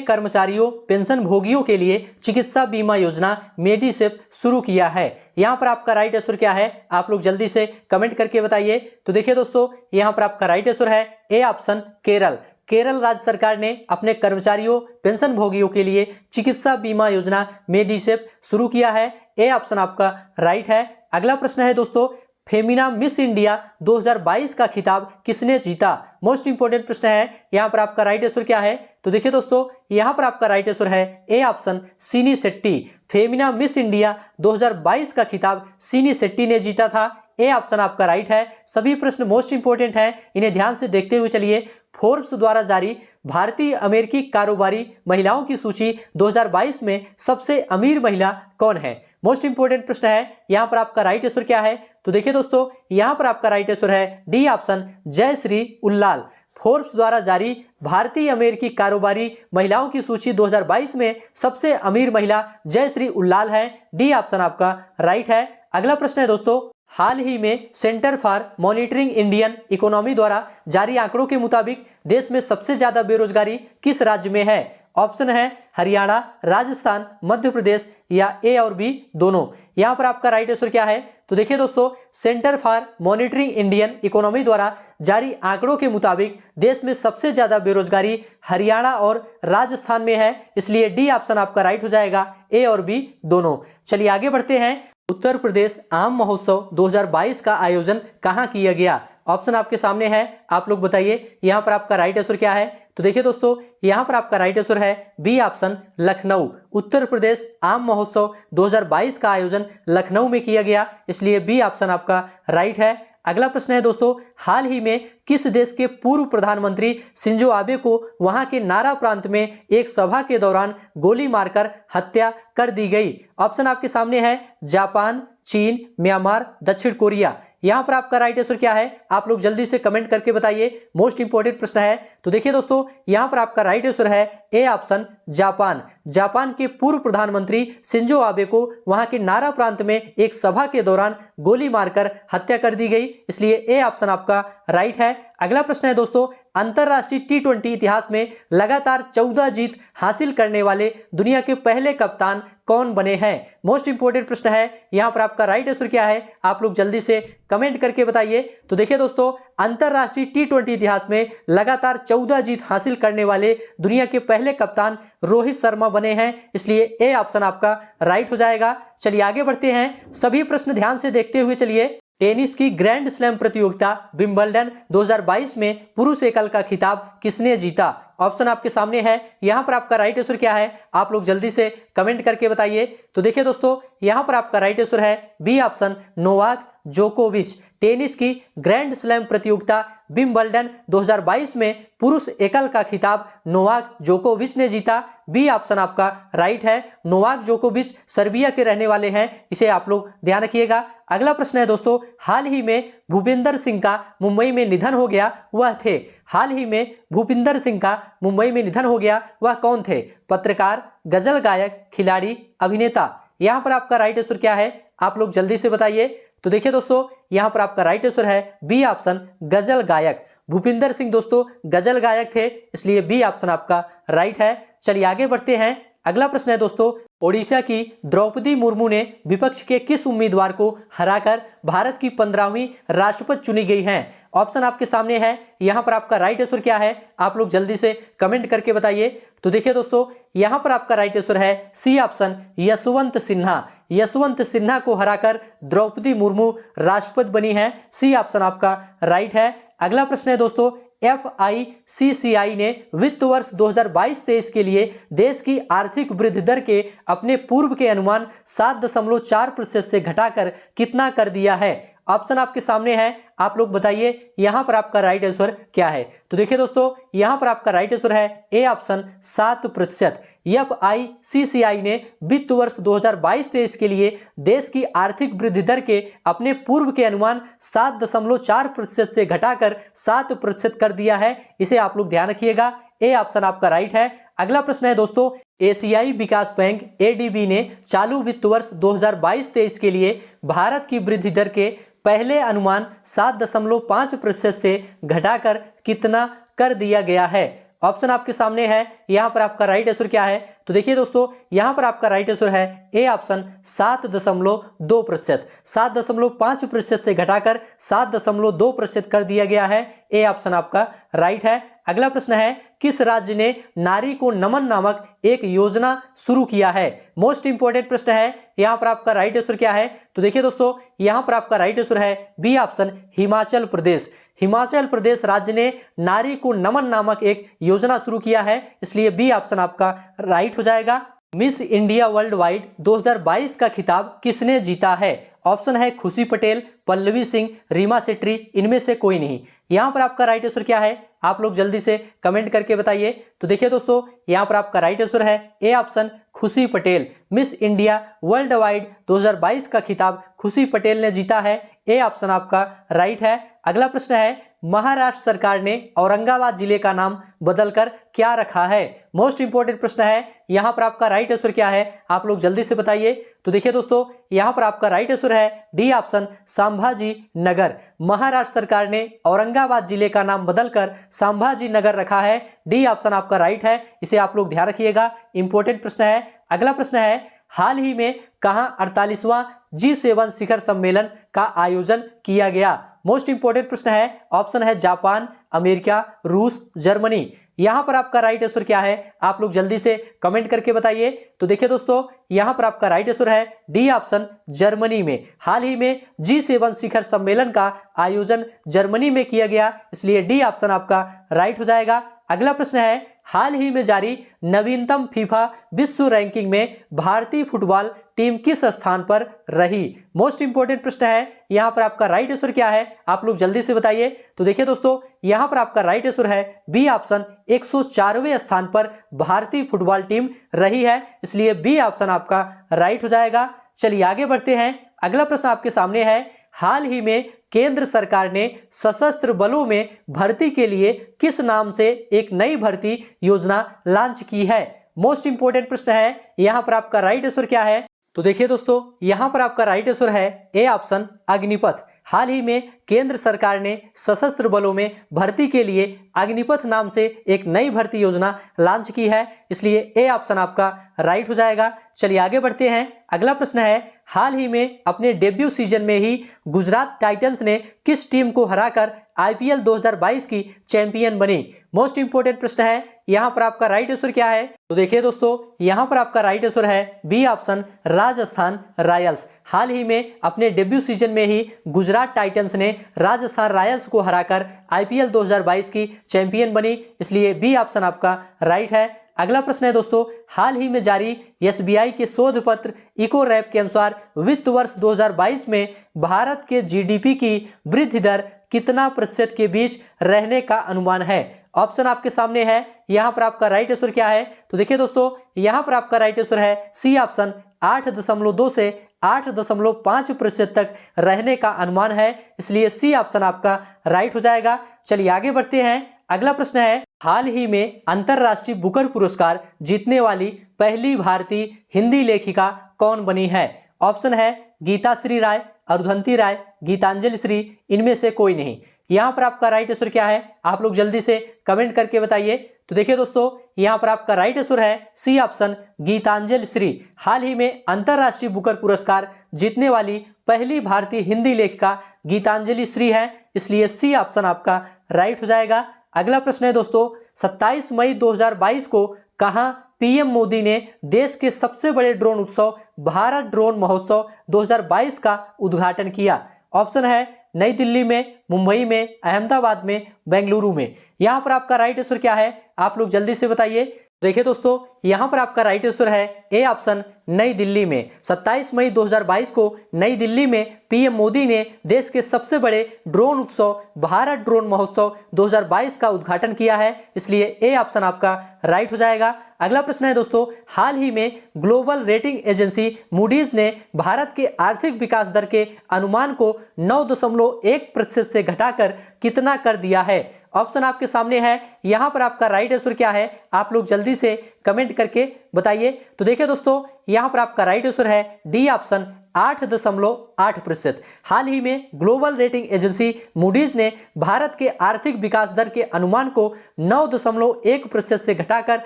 कर्मचारियों पेंशन भोगियों के लिए चिकित्सा बीमा योजना मेडिसेप शुरू किया है। यहाँ पर आपका राइट आंसर क्या है? आप लोग जल्दी से कमेंट करके बताइए। तो देखिए दोस्तों, यहाँ पर आपका राइट आंसर है ए ऑप्शन केरल। केरल राज्य सरकार ने अपने कर्मचारियों पेंशन भोगियों के लिए चिकित्सा बीमा योजना मेडिसेप शुरू किया है। ए ऑप्शन आपका राइट है। अगला प्रश्न है दोस्तों, फेमिना मिस इंडिया 2022 का खिताब किसने जीता? मोस्ट इंपोर्टेंट प्रश्न है। यहाँ पर आपका राइट आंसर क्या है? तो देखिए दोस्तों, यहाँ पर आपका राइट आंसर है A option Sini Shetty. Femina miss India 2022 का खिताब सीनी शेट्टी ने जीता था। ए ऑप्शन आपका राइट है। सभी प्रश्न मोस्ट इंपोर्टेंट हैं, इन्हें ध्यान से देखते हुए चलिए। फोर्ब्स द्वारा जारी भारतीय अमेरिकी कारोबारी महिलाओं की सूची 2022 में सबसे अमीर महिला कौन है? मोस्ट इंपोर्टेंट प्रश्न है। यहाँ पर आपका राइट आंसर क्या है? तो देखिए दोस्तों, यहाँ पर आपका राइट आंसर है D option Jayashree Ullal. Forbes द्वारा जारी भारतीय अमेरिकी कारोबारी महिलाओं की सूची 2022 में सबसे अमीर महिला जयश्री उल्लाल है। डी ऑप्शन आपका राइट है। अगला प्रश्न है दोस्तों, हाल ही में centre for monitoring Indian economy द्वारा जारी आंकड़ों के मुताबिक देश में सबसे ज्यादा बेरोजगारी किस राज्य में है? ऑप्शन है हरियाणा, राजस्थान, मध्य प्रदेश या ए और बी दोनों। यहाँ पर आपका राइट आंसर क्या है? तो देखिए दोस्तों, centre for monitoring Indian economy द्वारा जारी आंकड़ों के मुताबिक देश में सबसे ज्यादा बेरोजगारी हरियाणा और राजस्थान में है, इसलिए डी ऑप्शन आपका राइट हो जाएगा, ए और बी दोनों। चलिए आगे बढ़ते हैं। उत्तर प्रदेश आम महोत्सव 2022 का आयोजन कहाँ किया गया? ऑप्शन आपके सामने है, आप लोग बताइए। यहाँ पर आपका राइट आंसर क्या है? तो देखिए दोस्तों, यहाँ पर आपका राइट आंसर है बी ऑप्शन लखनऊ। उत्तर प्रदेश आम महोत्सव 2022 का आयोजन लखनऊ में किया गया, इसलिए बी ऑप्शन आपका राइट है। अगला प्रश्न है दोस्तों, हाल ही में किस देश के पूर्व प्रधानमंत्री शिंजो आबे को वहां के नारा प्रांत में एक सभा के दौरान गोली मारकर हत्या कर दी गई? ऑप्शन आपके सामने है, जापान, चीन, म्यांमार, दक्षिण कोरिया। यहाँ पर आपका राइट आंसर क्या है? आप लोग जल्दी से कमेंट करके बताइए, मोस्ट इंपोर्टेंट प्रश्न है। तो देखिए दोस्तों, यहाँ पर आपका राइट आंसर है ए ऑप्शन जापान। जापान के पूर्व प्रधानमंत्री शिंजो आबे को वहां के नारा प्रांत में एक सभा के दौरान गोली मारकर हत्या कर दी गई, इसलिए ए ऑप्शन आपका राइट है। अगला प्रश्न है दोस्तों, अंतरराष्ट्रीय T20 इतिहास में लगातार 14 जीत हासिल करने वाले दुनिया के पहले कप्तान कौन बने हैं? मोस्ट इंपोर्टेंट प्रश्न है। यहाँ पर आपका राइट आंसर क्या है? आप लोग जल्दी से कमेंट करके बताइए। तो देखिए दोस्तों, अंतरराष्ट्रीय T20 इतिहास में लगातार 14 जीत हासिल करने वाले दुनिया के पहले कप्तान रोहित शर्मा बने हैं, इसलिए ए ऑप्शन आपका राइट हो जाएगा। चलिए आगे बढ़ते हैं। सभी प्रश्न ध्यान से देखते हुए चलिए। टेनिस की ग्रैंड स्लैम प्रतियोगिता विंबलडन 2022 में पुरुष एकल का खिताब किसने जीता? ऑप्शन आपके सामने है। यहाँ पर आपका राइट आंसर क्या है? आप लोग जल्दी से कमेंट करके बताइए। तो देखिए दोस्तों, यहाँ पर आपका राइट आंसर है बी ऑप्शन नोवाक जोकोविच। टेनिस की ग्रैंड स्लैम प्रतियोगिता विंबलडन 2022 में पुरुष एकल का खिताब नोवाक जोकोविच ने जीता। बी ऑप्शन आपका राइट है। नोवाक जोकोविच सर्बिया के रहने वाले हैं, इसे आप लोग ध्यान रखिएगा। अगला प्रश्न है दोस्तों, हाल ही में भूपिंदर सिंह का मुंबई में निधन हो गया, वह थे? हाल ही में भूपिंदर सिंह का मुंबई में निधन हो गया, वह कौन थे? पत्रकार, गजल गायक, खिलाड़ी, अभिनेता। यहाँ पर आपका राइट आंसर क्या है? आप लोग जल्दी से बताइए। तो देखिए दोस्तों, यहाँ पर आपका राइट आंसर है बी ऑप्शन गजल गायक। भूपिंदर सिंह दोस्तों गजल गायक थे, इसलिए बी ऑप्शन आपका राइट है। चलिए आगे बढ़ते हैं। अगला प्रश्न है दोस्तों, ओडिशा की द्रौपदी मुर्मू ने विपक्ष के किस उम्मीदवार को हराकर भारत की 15वीं राष्ट्रपति चुनी गई हैं? ऑप्शन आपके सामने है। यहाँ पर आपका राइट आंसर क्या है? आप लोग जल्दी से कमेंट करके बताइए। तो देखिए दोस्तों, यहाँ पर आपका राइट आंसर है सी ऑप्शन यशवंत सिन्हा। यशवंत सिन्हा को हराकर द्रौपदी मुर्मू राष्ट्रपति बनी है। सी ऑप्शन आपका राइट है। अगला प्रश्न है दोस्तों, FICCI ने वित्त वर्ष 2022-23 के लिए देश की आर्थिक वृद्धि दर के अपने पूर्व के अनुमान 7.4% से घटाकर कितना कर दिया है। ऑप्शन आपके सामने है, आप लोग बताइए यहां पर आपका राइट आंसर क्या है। तो देखिए दोस्तों, यहां पर आपका राइट आंसर है ए ऑप्शन 7%। FICCI ने वित्त वर्ष 2022-23 के लिए देश की आर्थिक वृद्धि दर के अपने पूर्व के अनुमान 7.4% से घटाकर 7% कर दिया है। इसे आप लोग ध्यान रखिएगा, ए ऑप्शन आपका राइट है। अगला प्रश्न है दोस्तों, एशियाई विकास बैंक ADB ने चालू वित्त वर्ष 2022-23 के लिए भारत की वृद्धि दर के पहले अनुमान 7.5% से घटाकर कितना कर दिया गया है। ऑप्शन आपके सामने है, यहां पर आपका राइट आंसर क्या है। तो देखिए दोस्तों, यहां पर आपका राइट आंसर है ए ऑप्शन 7.2%। 7.5% से घटाकर 7.2% कर दिया गया है। ए ऑप्शन आपका राइट है। अगला प्रश्न है, किस राज्य ने नारी को नमन नामक एक योजना शुरू किया है। मोस्ट इंपोर्टेंट प्रश्न है, यहां पर आपका राइट आंसर क्या है। तो देखिए दोस्तों, यहां पर आपका राइट आंसर है बी ऑप्शन हिमाचल प्रदेश। हिमाचल प्रदेश राज्य ने नारी को नमन नामक एक योजना शुरू किया है, इसलिए बी ऑप्शन आपका राइट हो जाएगा। मिस इंडिया वर्ल्ड वाइड 2022 का खिताब किसने जीता है। ऑप्शन है खुशी पटेल, पल्लवी सिंह, रीमा सेट्री, इनमें से कोई नहीं। यहां पर आपका राइट आंसर क्या है, आप लोग जल्दी से कमेंट करके बताइए। तो देखिए दोस्तों, यहां पर आपका राइट आंसर है ए ऑप्शन खुशी Patel. Miss India world wide 2022 का खिताब खुशी पटेल ने जीता है। ए ऑप्शन आपका राइट है। अगला प्रश्न है, महाराष्ट्र सरकार ने औरंगाबाद जिले का नाम बदलकर क्या रखा है। मोस्ट इंपोर्टेंट प्रश्न है, यहां पर आपका राइट आंसर क्या है, आप लोग जल्दी से बताइए। तो देखिए दोस्तों, यहां पर आपका राइट आंसर है डी ऑप्शन संभाजी नगर। महाराष्ट्र सरकार ने औरंगाबाद जिले का नाम बदलकर संभाजी नगर रखा है। डी ऑप्शन आपका राइट है, इसे आप लोग ध्यान रखिएगा, इंपॉर्टेंट प्रश्न है। अगला प्रश्न है, हाल ही में कहां 48वां G7 शिखर सम्मेलन का आयोजन किया गया। मोस्ट इंपोर्टेंट प्रश्न है, ऑप्शन है जापान, अमेरिका, रूस, जर्मनी। यहां पर आपका राइट आंसर क्या है, आप लोग जल्दी से कमेंट करके बताइए। तो देखिए दोस्तों, यहां पर आपका राइट आंसर है डी ऑप्शन जर्मनी में। हाल ही में G7 शिखर सम्मेलन का आयोजन जर्मनी में किया गया, इसलिए डी ऑप्शन आपका राइट हो जाएगा। अगला प्रश्न है, हाल ही में जारी नवीनतम फीफा विश्व रैंकिंग में भारतीय फुटबॉल टीम किस स्थान पर रही। मोस्ट इंपोर्टेंट प्रश्न है, यहां पर आपका राइट आंसर क्या है, आप लोग जल्दी से बताइए। तो देखिए दोस्तों, यहां पर आपका राइट आंसर है बी ऑप्शन 104वें स्थान पर भारतीय फुटबॉल टीम रही है, इसलिए बी ऑप्शन आपका राइट हो जाएगा। चलिए आगे बढ़ते हैं। अगला प्रश्न आपके सामने है, हाल ही में केंद्र सरकार ने सशस्त्र बलों में भर्ती के लिए किस नाम से एक नई भर्ती योजना लॉन्च की है। मोस्ट इंपोर्टेंट प्रश्न है, यहां पर आपका राइट आंसर क्या है। तो देखिए दोस्तों, यहां पर आपका राइट आंसर है ए ऑप्शन अग्निपथ। हाल ही में केंद्र सरकार ने सशस्त्र बलों में भर्ती के लिए अग्निपथ नाम से एक नई भर्ती योजना लॉन्च की है, इसलिए ए ऑप्शन आपका राइट हो जाएगा। चलिए आगे बढ़ते हैं। अगला प्रश्न है, हाल ही में अपने डेब्यू सीजन में ही गुजरात टाइटंस ने किस टीम को हराकर IPL 2022 की चैंपियन बनी। मोस्ट इंपोर्टेंट प्रश्न है, यहां पर आपका राइट आंसर क्या है। तो देखिए दोस्तों, यहां पर आपका राइट आंसर है बी ऑप्शन राजस्थान रॉयल्स। हाल ही में अपने डेब्यू सीजन में ही गुजरात टाइटंस ने राजस्थान रॉयल्स को हराकर IPL 2022 की चैंपियन बनी, इसलिए बी ऑप्शन आपका राइट है। अगला प्रश्न है दोस्तों, हाल ही में जारी SBI के शोध पत्र इको रैप के अनुसार वित्त वर्ष 2022 में भारत के GDP की वृद्धि दर कितना प्रतिशत के बीच रहने का अनुमान है। ऑप्शन आपके सामने है, यहां पर आपका राइट आंसर क्या है। तो देखिए दोस्तों, यहां पर आपका राइट आंसर है सी ऑप्शन 8.2 से 8.5% तक रहने का अनुमान है, इसलिए सी ऑप्शन आपका राइट हो जाएगा। चलिए आगे बढ़ते हैं। अगला प्रश्न है, हाल ही में अंतरराष्ट्रीय बुकर पुरस्कार जीतने वाली पहली भारतीय हिंदी लेखिका कौन बनी है। ऑप्शन है गीता श्री राय, अरुंधति राय, गीतांजलि श्री, इनमें से कोई नहीं। यहां पर आपका राइट आंसर क्या है, आप लोग जल्दी से कमेंट करके बताइए। तो देखिए दोस्तों, यहां पर आपका राइट आंसर है सी ऑप्शन गीतांजलि श्री। हाल ही में अंतरराष्ट्रीय बुकर पुरस्कार जीतने वाली पहली भारतीय हिंदी लेखिका गीतांजलि श्री है, इसलिए सी ऑप्शन आपका राइट हो जाएगा। अगला प्रश्न है दोस्तों, 27 मई 2022 को कहां PM मोदी ने देश के सबसे बड़े ड्रोन उत्सव भारत ड्रोन महोत्सव 2022 का उद्घाटन किया। ऑप्शन है नई दिल्ली में, मुंबई में, अहमदाबाद में, बेंगलुरु में। यहाँ पर आपका राइट आंसर क्या है, आप लोग जल्दी से बताइए। देखिए दोस्तों, यहाँ पर आपका राइट आंसर है ए ऑप्शन, नई दिल्ली में। 27 मई 2022 को नई दिल्ली में पीएम मोदी ने देश के सबसे बड़े ड्रोन उत्सव भारत ड्रोन महोत्सव 2022 का उद्घाटन किया है, इसलिए ए ऑप्शन आपका राइट हो जाएगा। अगला प्रश्न है दोस्तों, हाल ही में ग्लोबल रेटिंग एजेंसी मूडीज ने भारत के आर्थिक विकास दर के अनुमान को 9.1% से घटाकर कितना कर दिया है? ऑप्शन आपके सामने है, यहां पर आपका राइट आंसर क्या है, आप लोग जल्दी से कमेंट करके बताइए। तो देखिए दोस्तों, यहां पर आपका राइट आंसर है डी ऑप्शन, 8.8%। हाल ही में ग्लोबल रेटिंग एजेंसी मूडीज ने भारत के आर्थिक विकास दर के अनुमान को 9.1% से घटाकर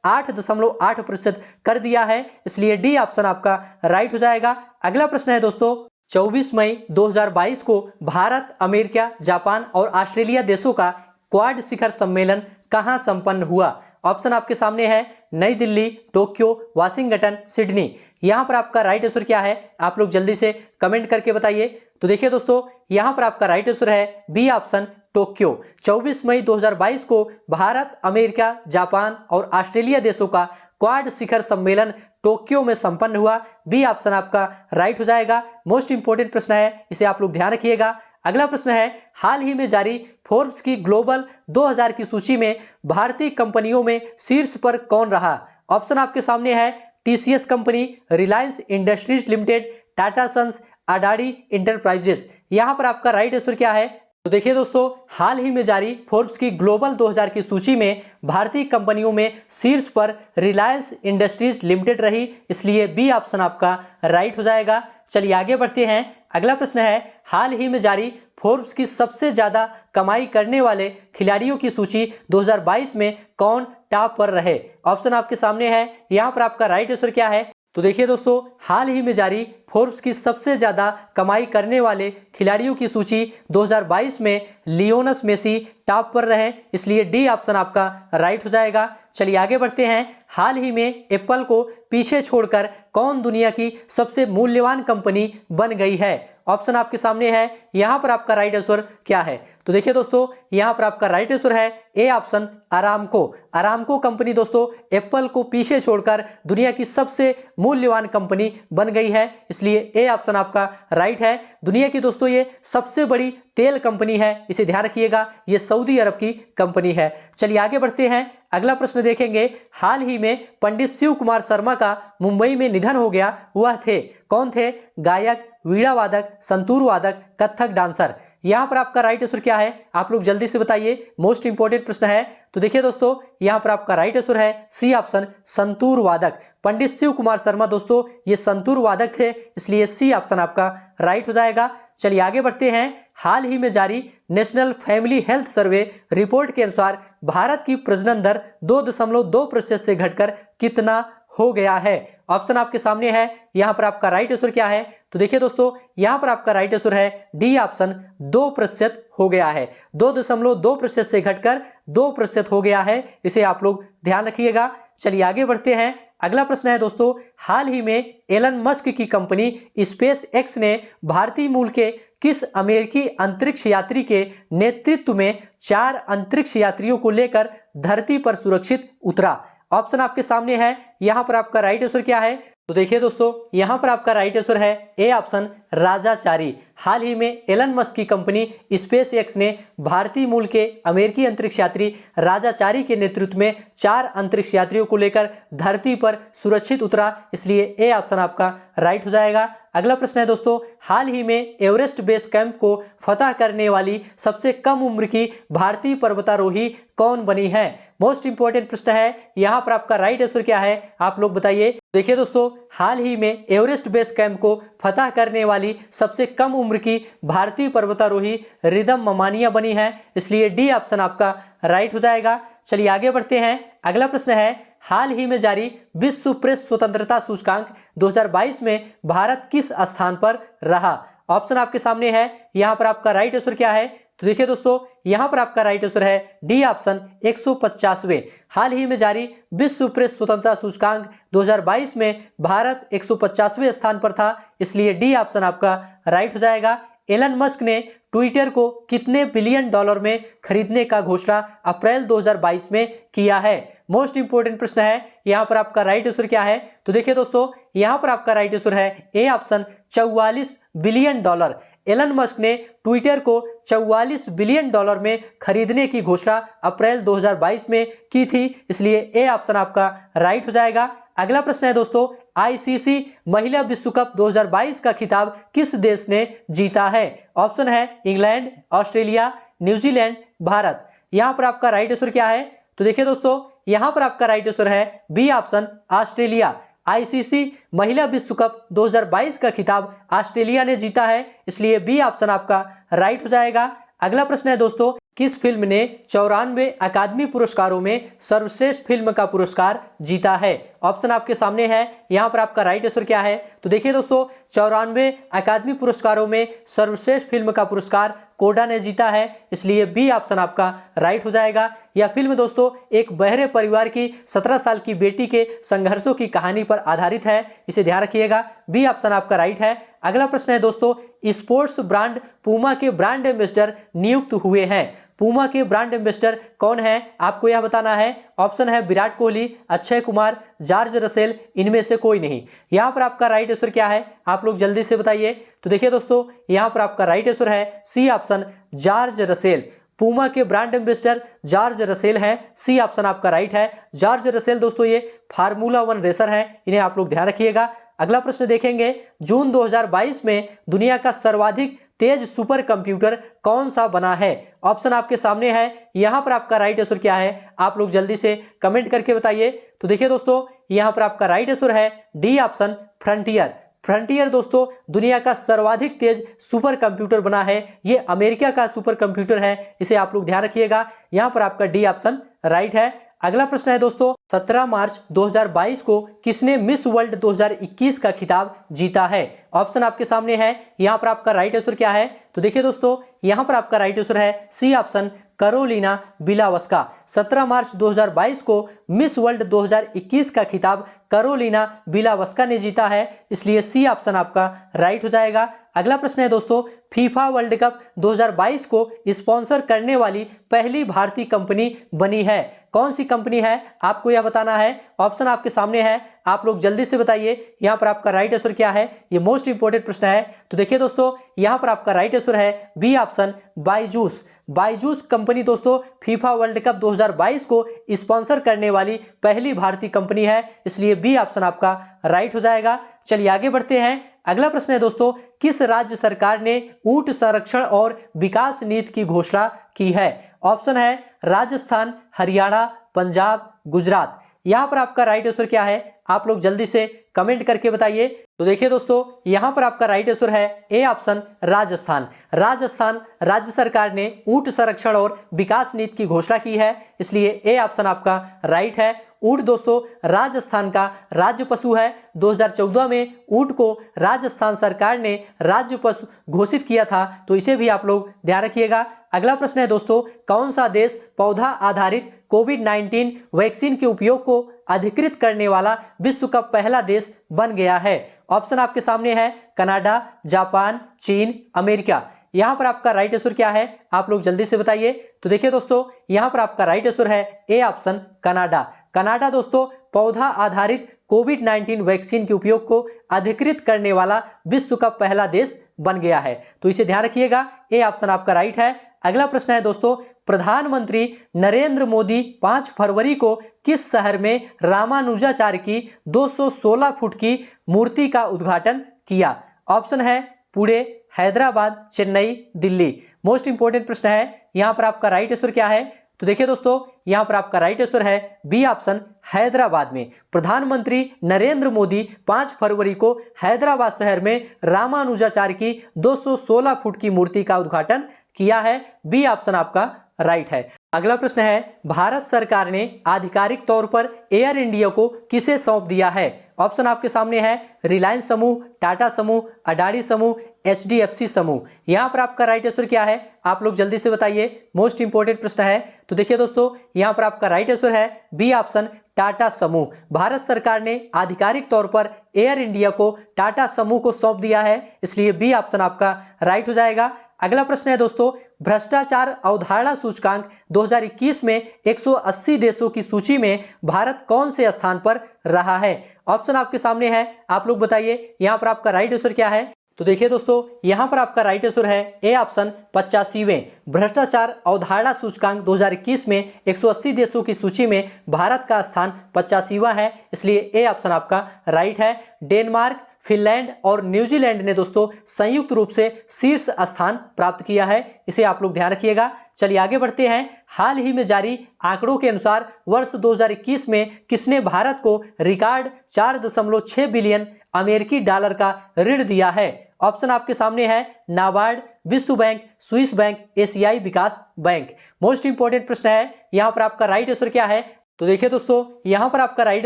8.8% कर दिया है, इसलिए डी ऑप्शन आपका राइट हो जाएगा। अगला प्रश्न है दोस्तों, 24 मई 2022 को भारत, अमेरिका, जापान और ऑस्ट्रेलिया देशों का क्वाड शिखर सम्मेलन कहां संपन्न हुआ? ऑप्शन आपके सामने है, नई दिल्ली, टोक्यो, वाशिंगटन, सिडनी। यहां पर आपका राइट आंसर क्या है, आप लोग जल्दी से कमेंट करके बताइए। तो देखिए दोस्तों, यहां पर आपका राइट आंसर है बी ऑप्शन, टोक्यो। 24 मई 2022 को भारत, अमेरिका, जापान और ऑस्ट्रेलिया देशों का क्वाड शिखर सम्मेलन टोक्यो में संपन्न हुआ। बी ऑप्शन आपका राइट हो जाएगा। मोस्ट इंपोर्टेंट प्रश्न है, इसे आप लोग ध्यान रखिएगा। अगला प्रश्न है, हाल ही में जारी फोर्ब्स की ग्लोबल 2000 की सूची में भारतीय कंपनियों में शीर्ष पर कौन रहा? ऑप्शन आपके सामने है, टीसीएस कंपनी, रिलायंस इंडस्ट्रीज लिमिटेड, टाटा सन्स, अडानी इंटरप्राइजेस। यहां पर आपका राइट आंसर क्या है? तो देखिए दोस्तों, हाल ही में जारी फोर्ब्स की ग्लोबल 2000 की सूची में भारतीय कंपनियों में शीर्ष पर रिलायंस इंडस्ट्रीज लिमिटेड रही, इसलिए बी ऑप्शन आपका राइट हो जाएगा। चलिए आगे बढ़ते हैं। अगला प्रश्न है, हाल ही में जारी फोर्ब्स की सबसे ज्यादा कमाई करने वाले खिलाड़ियों की सूची 2022 में कौन टॉप पर रहे? ऑप्शन आपके सामने है, यहां पर आपका राइट आंसर क्या है? तो देखिए दोस्तों, हाल ही में जारी फोर्ब्स की सबसे ज्यादा कमाई करने वाले खिलाड़ियों की सूची 2022 में लियोनस मेसी टॉप पर रहे, इसलिए डी ऑप्शन आपका राइट हो जाएगा। चलिए आगे बढ़ते हैं। हाल ही में एप्पल को पीछे छोड़कर कौन दुनिया की सबसे मूल्यवान कंपनी बन गई है? ऑप्शन आपके सामने है, यहां पर आपका राइट आंसर क्या है? तो देखिए दोस्तों, यहां पर आपका राइट आंसर है A option, Aramco. Aramco company दोस्तों एप्पल को पीछे छोड़कर दुनिया की सबसे मूल्यवान कंपनी बन गई है, इसलिए ए ऑप्शन आपका राइट है। दुनिया की दोस्तों ये सबसे बड़ी तेल कंपनी है, इसे ध्यान रखिएगा, ये सऊदी अरब की कंपनी है। चलिए आगे बढ़ते हैं। अगला प्रश्न देखेंगे, हाल ही में पंडित शिव कुमार शर्मा का मुंबई में निधन हो गया, वह थे कौन थे? गायक, वीणा वादक, संतूर वादक, कथक डांसर। यहां पर आपका राइट आंसर क्या है, आप लोग जल्दी से बताइए, मोस्ट इंपोर्टेंट प्रश्न है। तो देखिए दोस्तों, यहां पर आपका राइट आंसर है सी ऑप्शन, संतूर वादक। पंडित शिव कुमार शर्मा दोस्तों ये संतूर वादक थे, इसलिए सी ऑप्शन आपका राइट हो जाएगा। चलिए आगे बढ़ते हैं। हाल ही में जारी national family health survey report के अनुसार भारत की प्रजनन दर 2.2% से घटकर कितना हो गया है? ऑप्शन आपके सामने है, यहां पर आपका राइट आंसर क्या है? तो देखिए दोस्तों, यहां पर आपका राइट आंसर है डी ऑप्शन, 2% हो गया है। 2.2% से घटकर 2% हो गया है, इसे आप लोग ध्यान रखिएगा। चलिए आगे बढ़ते हैं। अगला प्रश्न है दोस्तों, हाल ही में एलन मस्क की कंपनी स्पेस एक्स ने भारतीय मूल के किस अमेरिकी अंतरिक्ष यात्री के नेतृत्व में 4 अंतरिक्ष यात्रियों को लेकर धरती पर सुरक्षित उतरा? ऑप्शन आपके सामने है, यहां पर आपका राइट आंसर क्या है? तो देखिए दोस्तों, यहां पर आपका राइट आंसर है ए ऑप्शन, राजाचारी। हाल ही में एलन मस्क की कंपनी स्पेस एक्स ने भारतीय मूल के अमेरिकी अंतरिक्ष यात्री राजाचारी के नेतृत्व में 4 अंतरिक्ष यात्रियों को लेकर धरती पर सुरक्षित उतरा, इसलिए ए ऑप्शन आपका राइट हो जाएगा। अगला प्रश्न है दोस्तों, हाल ही में एवरेस्ट बेस कैंप को फतह करने वाली सबसे कम उम्र की भारतीय पर्वतारोही कौन बनी है? मोस्ट इंपोर्टेंट प्रश्न है, यहां पर आपका राइट आंसर क्या है, आप लोग बताइए। देखिए दोस्तों, हाल ही में एवरेस्ट बेस कैंप को फतह करने वाली सबसे कम उम्र की भारतीय पर्वतारोही रिदम ममानिया बनी है, इसलिए डी ऑप्शन आपका राइट हो जाएगा। चलिए आगे बढ़ते हैं। अगला प्रश्न है, हाल ही में जारी विश्व प्रेस स्वतंत्रता सूचकांक 2022 में भारत किस स्थान पर रहा? ऑप्शन आपके सामने है, यहां पर आपका राइट आंसर क्या है? तो देखिए दोस्तों, यहां पर आपका राइट आंसर है डी ऑप्शन, 150वें। हाल ही में जारी विश्व प्रेस स्वतंत्रता सूचकांक 2022 में भारत 150वें स्थान पर था, इसलिए डी ऑप्शन आपका राइट हो जाएगा। एलन मस्क ने ट्विटर को कितने बिलियन डॉलर में खरीदने का घोषणा अप्रैल 2022 में किया है? मोस्ट इंपोर्टेंट प्रश्न है। यहां पर आपका राइट आंसर क्या है? तो देखिए दोस्तों, यहां पर आपका राइट आंसर है A option 44 billion dollar. Elon Musk ने ट्विटर को 44 बिलियन डॉलर में खरीदने की घोषणा अप्रैल 2022 में की थी, इसलिए ए ऑप्शन आपका राइट हो जाएगा। अगला प्रश्न है दोस्तों, आईसीसी महिला विश्व कप 2022 का खिताब किस देश ने जीता है? ऑप्शन है इंग्लैंड, ऑस्ट्रेलिया, न्यूजीलैंड, भारत। यहां पर आपका राइट आंसर क्या है? तो देखिए दोस्तों, यहां पर आपका राइट आंसर है बी ऑप्शन ऑस्ट्रेलिया। आईसीसी महिला विश्व कप 2022 का खिताब ऑस्ट्रेलिया ने जीता है, इसलिए बी ऑप्शन आपका राइट हो जाएगा। अगला प्रश्न है दोस्तों, किस फिल्म ने 94 अकादमी पुरस्कारों में सर्वश्रेष्ठ फिल्म का पुरस्कार जीता है? ऑप्शन आपके सामने है। यहां पर आपका राइट आंसर क्या है? तो देखिए दोस्तों, 94 अकादमी पुरस्कारों में सर्वश्रेष्ठ फिल्म का पुरस्कार कोडा ने जीता है, इसलिए बी ऑप्शन आपका राइट हो जाएगा। यह फिल्म दोस्तों एक बहरे परिवार की 17 साल की बेटी के संघर्षों की कहानी पर आधारित है, इसे ध्यान रखिएगा। बी ऑप्शन आपका राइट है। अगला प्रश्न है दोस्तों, स्पोर्ट्स ब्रांड पूमा के ब्रांड एम्बेसडर नियुक्त हुए हैं। पूमा के ब्रांड एम्बेसडर कौन है, आपको यह बताना है। ऑप्शन है विराट कोहली, अक्षय कुमार, जॉर्ज रसेल, इनमें से कोई नहीं। यहां पर आपका राइट आंसर क्या है, आप लोग जल्दी से बताइए। तो देखिए दोस्तों, यहां पर आपका राइट आंसर है C option George Russell. Puma के ब्रांड एम्बेसडर जॉर्ज रसेल हैं, सी ऑप्शन आपका राइट है। जॉर्ज रसेल दोस्तों ये फार्मूला 1 रेसर हैं, इन्हें आप लोग ध्यान रखिएगा। अगला प्रश्न देखेंगे, जून 2022 में दुनिया का सर्वाधिक तेज सुपर कंप्यूटर कौन सा बना है? ऑप्शन आपके सामने है। यहां पर आपका राइट आंसर क्या है, आप लोग जल्दी से कमेंट करके बताइए। तो देखिए दोस्तों, यहां पर आपका राइट आंसर है डी ऑप्शन फ्रंटियर। फ्रंटियर दोस्तों दुनिया का सर्वाधिक तेज सुपर कंप्यूटर बना है, ये अमेरिका का सुपर कंप्यूटर है, इसे आप लोग ध्यान रखिएगा। यहां पर आपका डी ऑप्शन राइट है। अगला प्रश्न है दोस्तों, 17 मार्च 2022 को किसने मिस वर्ल्ड 2021 का खिताब जीता है? ऑप्शन आपके सामने है। यहां पर आपका राइट आंसर क्या है? तो देखिए दोस्तों, यहां पर आपका राइट आंसर है सी ऑप्शन कैरोलिना बिलावस्का। 17 मार्च 2022 को मिस वर्ल्ड 2021 का खिताब कैरोलिना बिलावस्का ने जीता है, इसलिए सी ऑप्शन आपका राइट हो जाएगा। अगला प्रश्न है दोस्तों, फीफा वर्ल्ड कप 2022 को स्पॉन्सर करने वाली पहली भारतीय कंपनी बनी है, कौन सी कंपनी है, आपको यह बताना है। ऑप्शन आपके सामने है, आप लोग जल्दी से बताइए। यहां पर आपका राइट आंसर क्या है, ये मोस्ट इंपोर्टेंट प्रश्न है। तो देखिए दोस्तों, यहां पर आपका राइट आंसर है B option Byju's. Byju's company दोस्तों फीफा वर्ल्ड कप 2022 को स्पॉन्सर करने वाली पहली भारतीय कंपनी है, इसलिए बी ऑप्शन आपका राइट हो जाएगा। चलिए आगे बढ़ते हैं। अगला प्रश्न है दोस्तों, किस राज्य सरकार ने ऊंट संरक्षण और विकास नीति की घोषणा की है? ऑप्शन है राजस्थान, हरियाणा, पंजाब, गुजरात। यहां पर आपका राइट आंसर क्या है, आप लोग जल्दी से कमेंट करके बताइए। तो देखिए दोस्तों, यहां पर आपका राइट आंसर है ए ऑप्शन राजस्थान। राजस्थान राज्य सरकार ने ऊंट संरक्षण और विकास नीति की घोषणा की है, इसलिए ए ऑप्शन आपका राइट है। ऊंट दोस्तों राजस्थान का राज्य पशु है। 2014 में ऊंट को राजस्थान सरकार ने राज्य पशु घोषित किया था, तो इसे भी आप लोग ध्यान रखिएगा। अगला प्रश्न है दोस्तों, कौन सा देश पौधा आधारित कोविड-19 वैक्सीन के उपयोग को अधिकृत करने वाला विश्व का पहला देश बन गया है? ऑप्शन आपके सामने है, कनाडा, जापान, चीन, अमेरिका। यहां पर आपका राइट आंसर क्या है, आप लोग जल्दी से बताइए। तो देखिए दोस्तों, यहां पर आपका राइट आंसर है ए ऑप्शन कनाडा। कनाडा दोस्तों पौधा आधारित कोविड-19 वैक्सीन के उपयोग को अधिकृत करने वाला विश्व का पहला देश बन गया है, तो इसे ध्यान रखिएगा। ए ऑप्शन आपका राइट है। अगला प्रश्न है दोस्तों, प्रधानमंत्री नरेंद्र मोदी 5 फरवरी को किस शहर में रामानुजाचार्य की 216 फुट की मूर्ति का उद्घाटन किया? ऑप्शन है पुणे, हैदराबाद, चेन्नई, दिल्ली। मोस्ट इंपोर्टेंट प्रश्न है, यहां पर आपका राइट आंसर क्या है? तो देखिए दोस्तों, यहां पर आपका राइट आंसर है बी ऑप्शन हैदराबाद में। प्रधानमंत्री नरेंद्र मोदी 5 फरवरी को हैदराबाद शहर में रामानुजाचार्य की 216 फुट की मूर्ति का उद्घाटन किया है। बी ऑप्शन आपका राइट है। अगला प्रश्न है, भारत सरकार ने आधिकारिक तौर पर एयर इंडिया को किसे सौंप दिया है? ऑप्शन आपके सामने है, रिलायंस समूह, टाटा समूह, अडानी समूह, एचडीएफसी समूह। यहां पर आपका राइट आंसर क्या है, आप लोग जल्दी से बताइए, मोस्ट इंपोर्टेंट प्रश्न है। तो देखिए दोस्तों, यहां पर आपका राइट आंसर है बी ऑप्शन, टाटा समूह। भारत सरकार ने आधिकारिक तौर पर एयर इंडिया को टाटा समूह को सौंप दिया है, इसलिए बी ऑप्शन आपका राइट हो जाएगा। अगला प्रश्न है दोस्तों, भ्रष्टाचार अवधारणा सूचकांक 2021 में 180 देशों की सूची में भारत कौन से स्थान पर रहा है? ऑप्शन आपके सामने है, आप लोग बताइए यहां पर आपका राइट आंसर क्या है। तो देखिए दोस्तों, यहां पर आपका राइट आंसर है ए ऑप्शन, 85वें भ्रष्टाचार अवधारणा सूचकांक 2021 में 180 देशों की सूची में भारत का स्थान 85वां है, इसलिए ए ऑप्शन आपका राइट है। डेनमार्क, फिनलैंड और न्यूजीलैंड ने दोस्तों संयुक्त रूप से शीर्ष स्थान प्राप्त किया है, इसे आप लोग ध्यान रखिएगा। चलिए आगे बढ़ते हैं। हाल ही में जारी आंकड़ों के अनुसार वर्ष 2021 में किसने भारत को रिकॉर्ड 4.6 बिलियन अमेरिकी डॉलर का ऋण दिया है? ऑप्शन आपके सामने है, नाबार्ड, विश्व बैंक, स्विस बैंक, एशियाई विकास बैंक। मोस्ट इंपोर्टेंट प्रश्न है, यहां पर आपका राइट आंसर क्या है? तो देखिए दोस्तों, यहां पर आपका राइट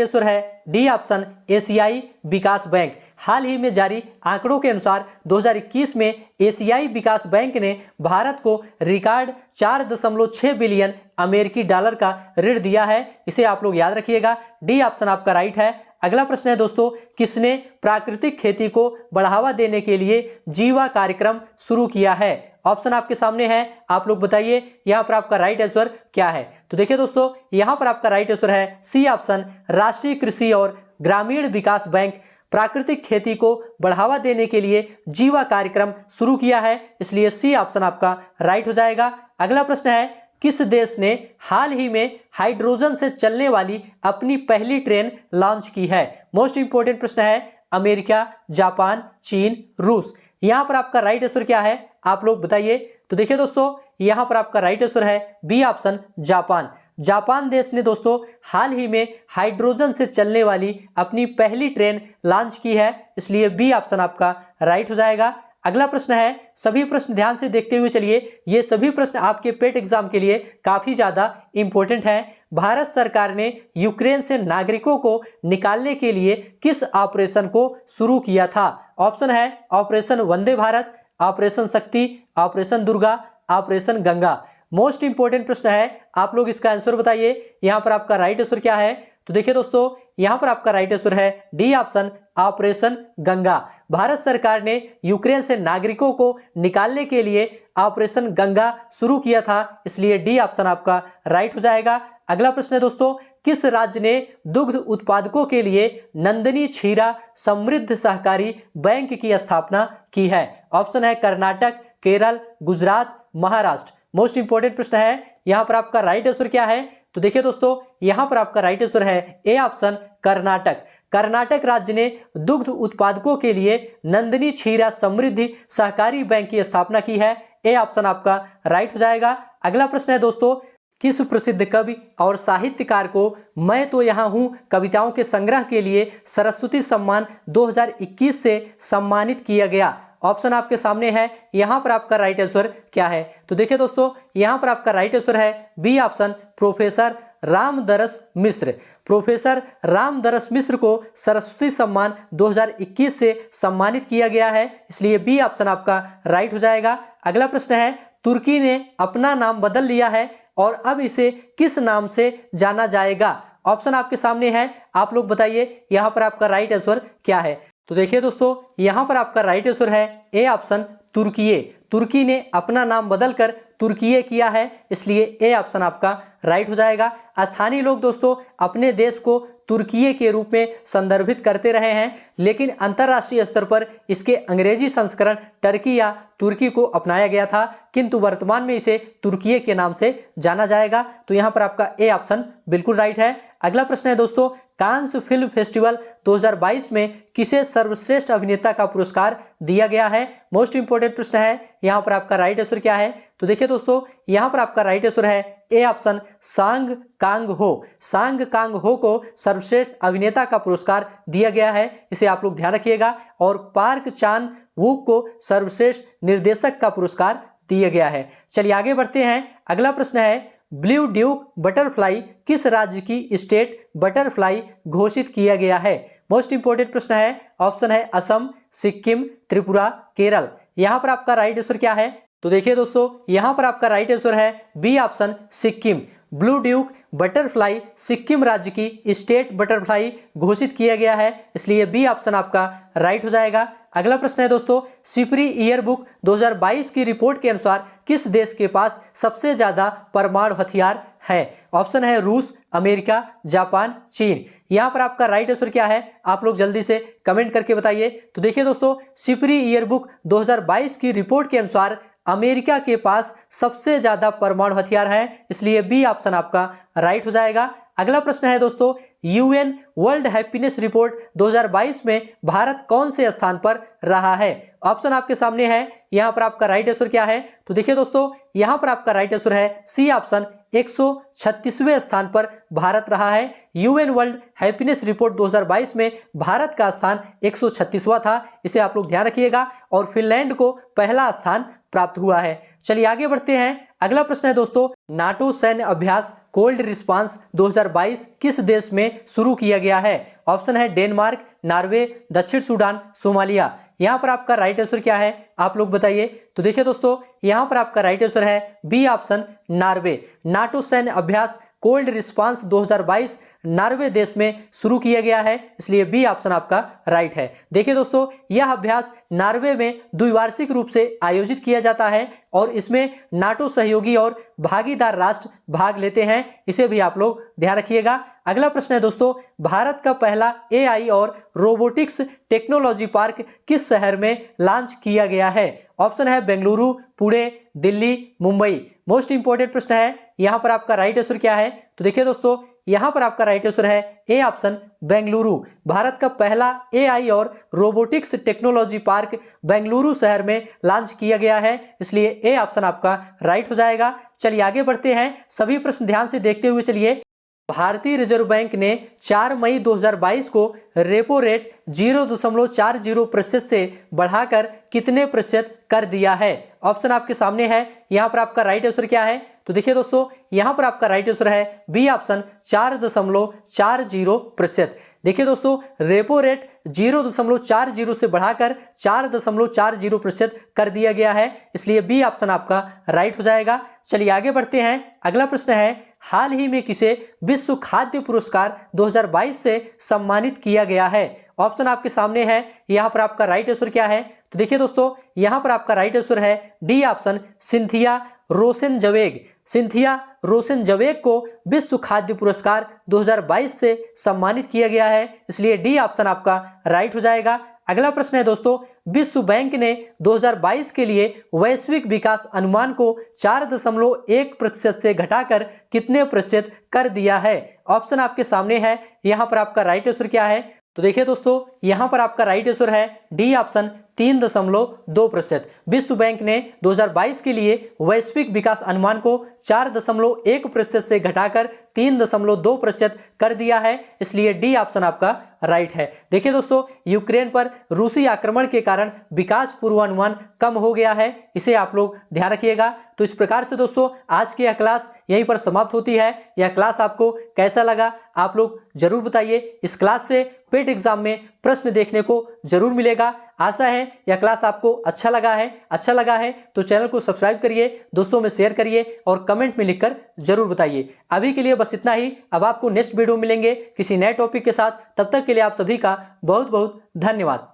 आंसर है डी ऑप्शन, एशियाई विकास बैंक। हाल ही में जारी आंकड़ों के अनुसार 2021 में एशियाई विकास बैंक ने भारत को रिकॉर्ड 4.6 बिलियन अमेरिकी डॉलर का ऋण दिया है, इसे आप लोग याद रखिएगा, डी ऑप्शन आपका राइट है। अगला प्रश्न है दोस्तों, किसने प्राकृतिक खेती को बढ़ावा देने के लिए जीवा कार्यक्रम शुरू किया है? ऑप्शन आपके सामने है, आप लोग बताइए यहां पर आपका राइट आंसर क्या है। तो देखिए दोस्तों, यहां पर आपका राइट आंसर है सी ऑप्शन, राष्ट्रीय कृषि और ग्रामीण विकास बैंक प्राकृतिक खेती को बढ़ावा देने के लिए जीवा कार्यक्रम शुरू किया है, इसलिए सी ऑप्शन आपका राइट हो जाएगा। अगला प्रश्न है, किस देश ने हाल ही में हाइड्रोजन से चलने वाली अपनी पहली ट्रेन लॉन्च की है? मोस्ट इंपोर्टेंट प्रश्न है, अमेरिका, जापान, चीन, रूस। यहां पर आपका राइट आंसर क्या है, आप लोग बताइए। तो देखिए दोस्तों, यहां पर आपका राइट आंसर है बी ऑप्शन, जापान। जापान देश ने दोस्तों हाल ही में हाइड्रोजन से चलने वाली अपनी पहली ट्रेन लॉन्च की है, इसलिए बी ऑप्शन आपका राइट हो जाएगा। अगला प्रश्न है, सभी प्रश्न ध्यान से देखते हुए चलिए, ये सभी प्रश्न आपके पेट एग्जाम के लिए काफी ज्यादा इंपॉर्टेंट हैं। भारत सरकार ने यूक्रेन से नागरिकों को निकालने के लिए किस ऑपरेशन को शुरू किया था? ऑप्शन है, ऑपरेशन वंदे भारत, ऑपरेशन शक्ति, operation Durga, operation Ganga. Most important प्रश्न है, आप लोग इसका आंसर बताइए, यहां पर आपका राइट आंसर क्या है। तो देखिए दोस्तों, यहां पर आपका राइट आंसर है D option, operation Ganga. Bharat सरकार ने यूक्रेन से नागरिकों को निकालने के लिए ऑपरेशन गंगा शुरू किया था, इसलिए डी ऑप्शन आपका राइट हो जाएगा। अगला प्रश्न है दोस्तों, किस राज्य ने दुग्ध उत्पादकों के लिए नंदिनी क्षीरा समृद्ध सहकारी बैंक की स्थापना की है? ऑप्शन है, कर्नाटक, केरल, गुजरात, महाराष्ट्र। मोस्ट इंपोर्टेंट प्रश्न है, यहां पर आपका राइट आंसर क्या है? तो देखिए दोस्तों, यहां पर आपका राइट आंसर है ए ऑप्शन, कर्नाटक। कर्नाटक राज्य ने दुग्ध उत्पादकों के लिए नंदिनी क्षीरा समृद्धि सहकारी बैंक की स्थापना की है, ए ऑप्शन आपका राइट हो जाएगा। अगला प्रश्न है दोस्तों, किस प्रसिद्ध कवि और साहित्यकार को मैं तो यहाँ हूँ कविताओं के संग्रह के लिए सरस्वती सम्मान 2021 से सम्मानित किया गया? ऑप्शन आपके सामने है, यहां पर आपका राइट आंसर क्या है? तो देखिए दोस्तों, यहां पर आपका राइट आंसर है बी ऑप्शन, प्रोफेसर रामदरस मिश्र। प्रोफेसर रामदरस मिश्र को सरस्वती सम्मान 2021 से सम्मानित किया गया है, इसलिए बी ऑप्शन आपका राइट हो जाएगा। अगला प्रश्न है, तुर्की ने अपना नाम बदल लिया है और अब इसे किस नाम से जाना जाएगा? ऑप्शन आपके सामने है, आप लोग बताइए यहां पर आपका राइट आंसर क्या है। तो देखिए दोस्तों, यहां पर आपका राइट आंसर है ए ऑप्शन, तुर्कीये। तुर्की ने अपना नाम बदलकर तुर्कीये किया है, इसलिए ए ऑप्शन आपका राइट हो जाएगा। स्थानीय लोग दोस्तों अपने देश को तुर्कीये के रूप में संदर्भित करते रहे हैं, लेकिन अंतर्राष्ट्रीय स्तर पर इसके अंग्रेजी संस्करण टर्की या तुर्की को अपनाया गया था, किंतु वर्तमान में इसे तुर्कीये के नाम से जाना जाएगा। तो यहां पर आपका ए ऑप्शन बिल्कुल राइट है। अगला प्रश्न है दोस्तों, कांस फिल्म फेस्टिवल 2022 में किसे सर्वश्रेष्ठ अभिनेता का पुरस्कार दिया गया है? मोस्ट इंपोर्टेंट प्रश्न है, यहां पर आपका राइट आंसर क्या है? तो देखिए दोस्तों, यहां पर आपका राइट आंसर है ए ऑप्शन, सांग कांग हो। सांग कांग हो को सर्वश्रेष्ठ अभिनेता का पुरस्कार दिया गया है, इसे आप लोग ध्यान रखिएगा। और पार्क चान वुक को सर्वश्रेष्ठ निर्देशक का पुरस्कार दिया गया है। चलिए आगे बढ़ते हैं। अगला प्रश्न है, ब्लू ड्यूक बटरफ्लाई किस राज्य की स्टेट बटरफ्लाई घोषित किया गया है? मोस्ट इंपोर्टेंट प्रश्न है। ऑप्शन है असम, सिक्किम, त्रिपुरा, केरल। यहां पर आपका राइट आंसर क्या है? तो देखिए दोस्तों, यहां पर आपका राइट आंसर है B option Sikkim. Blue duke butterfly Sikkim राज्य की स्टेट बटरफ्लाई घोषित किया गया है, इसलिए बी ऑप्शन आपका राइट हो जाएगा। अगला प्रश्न है दोस्तों, सिपरी ईयर बुक 2022 की रिपोर्ट के अनुसार किस देश के पास सबसे ज्यादा परमाणु हथियार है? ऑप्शन है रूस, अमेरिका, जापान, चीन। यहां पर आपका राइट आंसर क्या है? आप लोग जल्दी से कमेंट करके बताइए। तो देखिए दोस्तों, सिपरी ईयर बुक 2022 की रिपोर्ट के अनुसार अमेरिका के पास सबसे ज्यादा परमाणु हथियार है, इसलिए बी ऑप्शन आपका राइट हो जाएगा। अगला प्रश्न है दोस्तों, यूएन वर्ल्ड हैप्पीनेस रिपोर्ट 2022 में भारत कौन से स्थान पर रहा है? ऑप्शन आपके सामने है। यहां पर आपका राइट आंसर क्या है? तो देखिए दोस्तों, यहां पर आपका राइट आंसर है सी ऑप्शन, 136वें स्थान पर भारत रहा है। यूएन वर्ल्ड हैप्पीनेस रिपोर्ट 2022 में भारत का स्थान 136वां था, इसे आप लोग ध्यान रखिएगा। और फिनलैंड को पहला स्थान प्राप्त हुआ है। चलिए आगे बढ़ते हैं। अगला प्रश्न है दोस्तों, नाटो सैन्य अभ्यास कोल्ड रिस्पांस 2022 किस देश में शुरू किया गया है? ऑप्शन है डेनमार्क, नॉर्वे, दक्षिण सूडान, सोमालिया। यहां पर आपका राइट आंसर क्या है? आप लोग बताइए। तो देखिए दोस्तों, यहां पर आपका राइट आंसर है बी ऑप्शन नॉर्वे। नाटो सैन्य अभ्यास कोल्ड रिस्पांस 2022 नॉर्वे देश में शुरू किया गया है, इसलिए बी ऑप्शन आपका राइट है। देखिए दोस्तों, यह अभ्यास नॉर्वे में द्विवार्षिक रूप से आयोजित किया जाता है और इसमें नाटो सहयोगी और भागीदार राष्ट्र भाग लेते हैं, इसे भी आप लोग ध्यान रखिएगा। अगला प्रश्न है दोस्तों, भारत का पहला एआई और रोबोटिक्स टेक्नोलॉजी पार्क किस शहर में लॉन्च किया गया है? ऑप्शन है बेंगलुरु, पुणे, दिल्ली, मुंबई। मोस्ट इंपोर्टेंट प्रश्न है। यहां पर आपका राइट आंसर क्या है? तो देखिए दोस्तों, यहां पर आपका राइट आंसर है ए ऑप्शन बेंगलुरु। भारत का पहला एआई और रोबोटिक्स टेक्नोलॉजी पार्क बेंगलुरु शहर में लॉन्च किया गया है, इसलिए ए ऑप्शन आपका राइट हो जाएगा। चलिए आगे बढ़ते हैं। सभी प्रश्न ध्यान से देखते हुए चलिए। भारतीय रिजर्व बैंक ने 4 मई 2022 को रेपो रेट 0.40% से बढ़ाकर कितने प्रतिशत कर दिया है? ऑप्शन आपके सामने है। यहां पर आपका राइट आंसर क्या है? तो देखिए दोस्तों, यहां पर आपका राइट आंसर है बी ऑप्शन 4.40%। देखिए दोस्तों, रेपो रेट 0.40 से बढ़ाकर 4.40% कर दिया गया है, इसलिए बी ऑप्शन आपका राइट हो जाएगा। चलिए आगे बढ़ते हैं। अगला प्रश्न है, हाल ही में किसे विश्व खाद्य पुरस्कार 2022 से सम्मानित किया गया है? ऑप्शन आपके सामने है। यहां पर आपका राइट आंसर क्या है? तो देखिए दोस्तों, यहां पर आपका राइट आंसर है डी ऑप्शन सिंथिया रोसेनजवेग। सिंथिया रोसेनजवेग को विश्व खाद्य पुरस्कार 2022 से सम्मानित किया गया है, इसलिए डी ऑप्शन आपका राइट हो जाएगा। अगला प्रश्न है दोस्तों, विश्व बैंक ने 2022 के लिए वैश्विक विकास अनुमान को 4.1% से घटाकर कितने प्रतिशत कर दिया है? ऑप्शन आपके सामने है। यहां पर आपका राइट आंसर क्या है? तो देखिए दोस्तों, यहां पर आपका राइट आंसर है डी ऑप्शन 3.2%। विश्व बैंक ने 2022 के लिए वैश्विक विकास अनुमान को 4.1% से घटाकर 3.2% कर दिया है, इसलिए डी ऑप्शन आपका राइट है। देखिए दोस्तों, यूक्रेन पर रूसी आक्रमण के कारण विकास पूर्वानुमान कम हो गया है, इसे आप लोग ध्यान रखिएगा। तो इस प्रकार से दोस्तों, आज की यह क्लास यहीं पर समाप्त होती है। यह क्लास आपको कैसा लगा आप लोग जरूर बताइए। इस क्लास से पेट एग्जाम में प्रश्न देखने को जरूर मिलेगा। आशा है यह क्लास आपको अच्छा लगा है तो चैनल को सब्सक्राइब करिए, दोस्तों में शेयर करिए और कमेंट में लिखकर जरूर बताइए। अभी के लिए बस इतना ही। अब आपको नेक्स्ट वीडियो मिलेंगे किसी नए टॉपिक के साथ। तब तक के लिए आप सभी का बहुत बहुत धन्यवाद।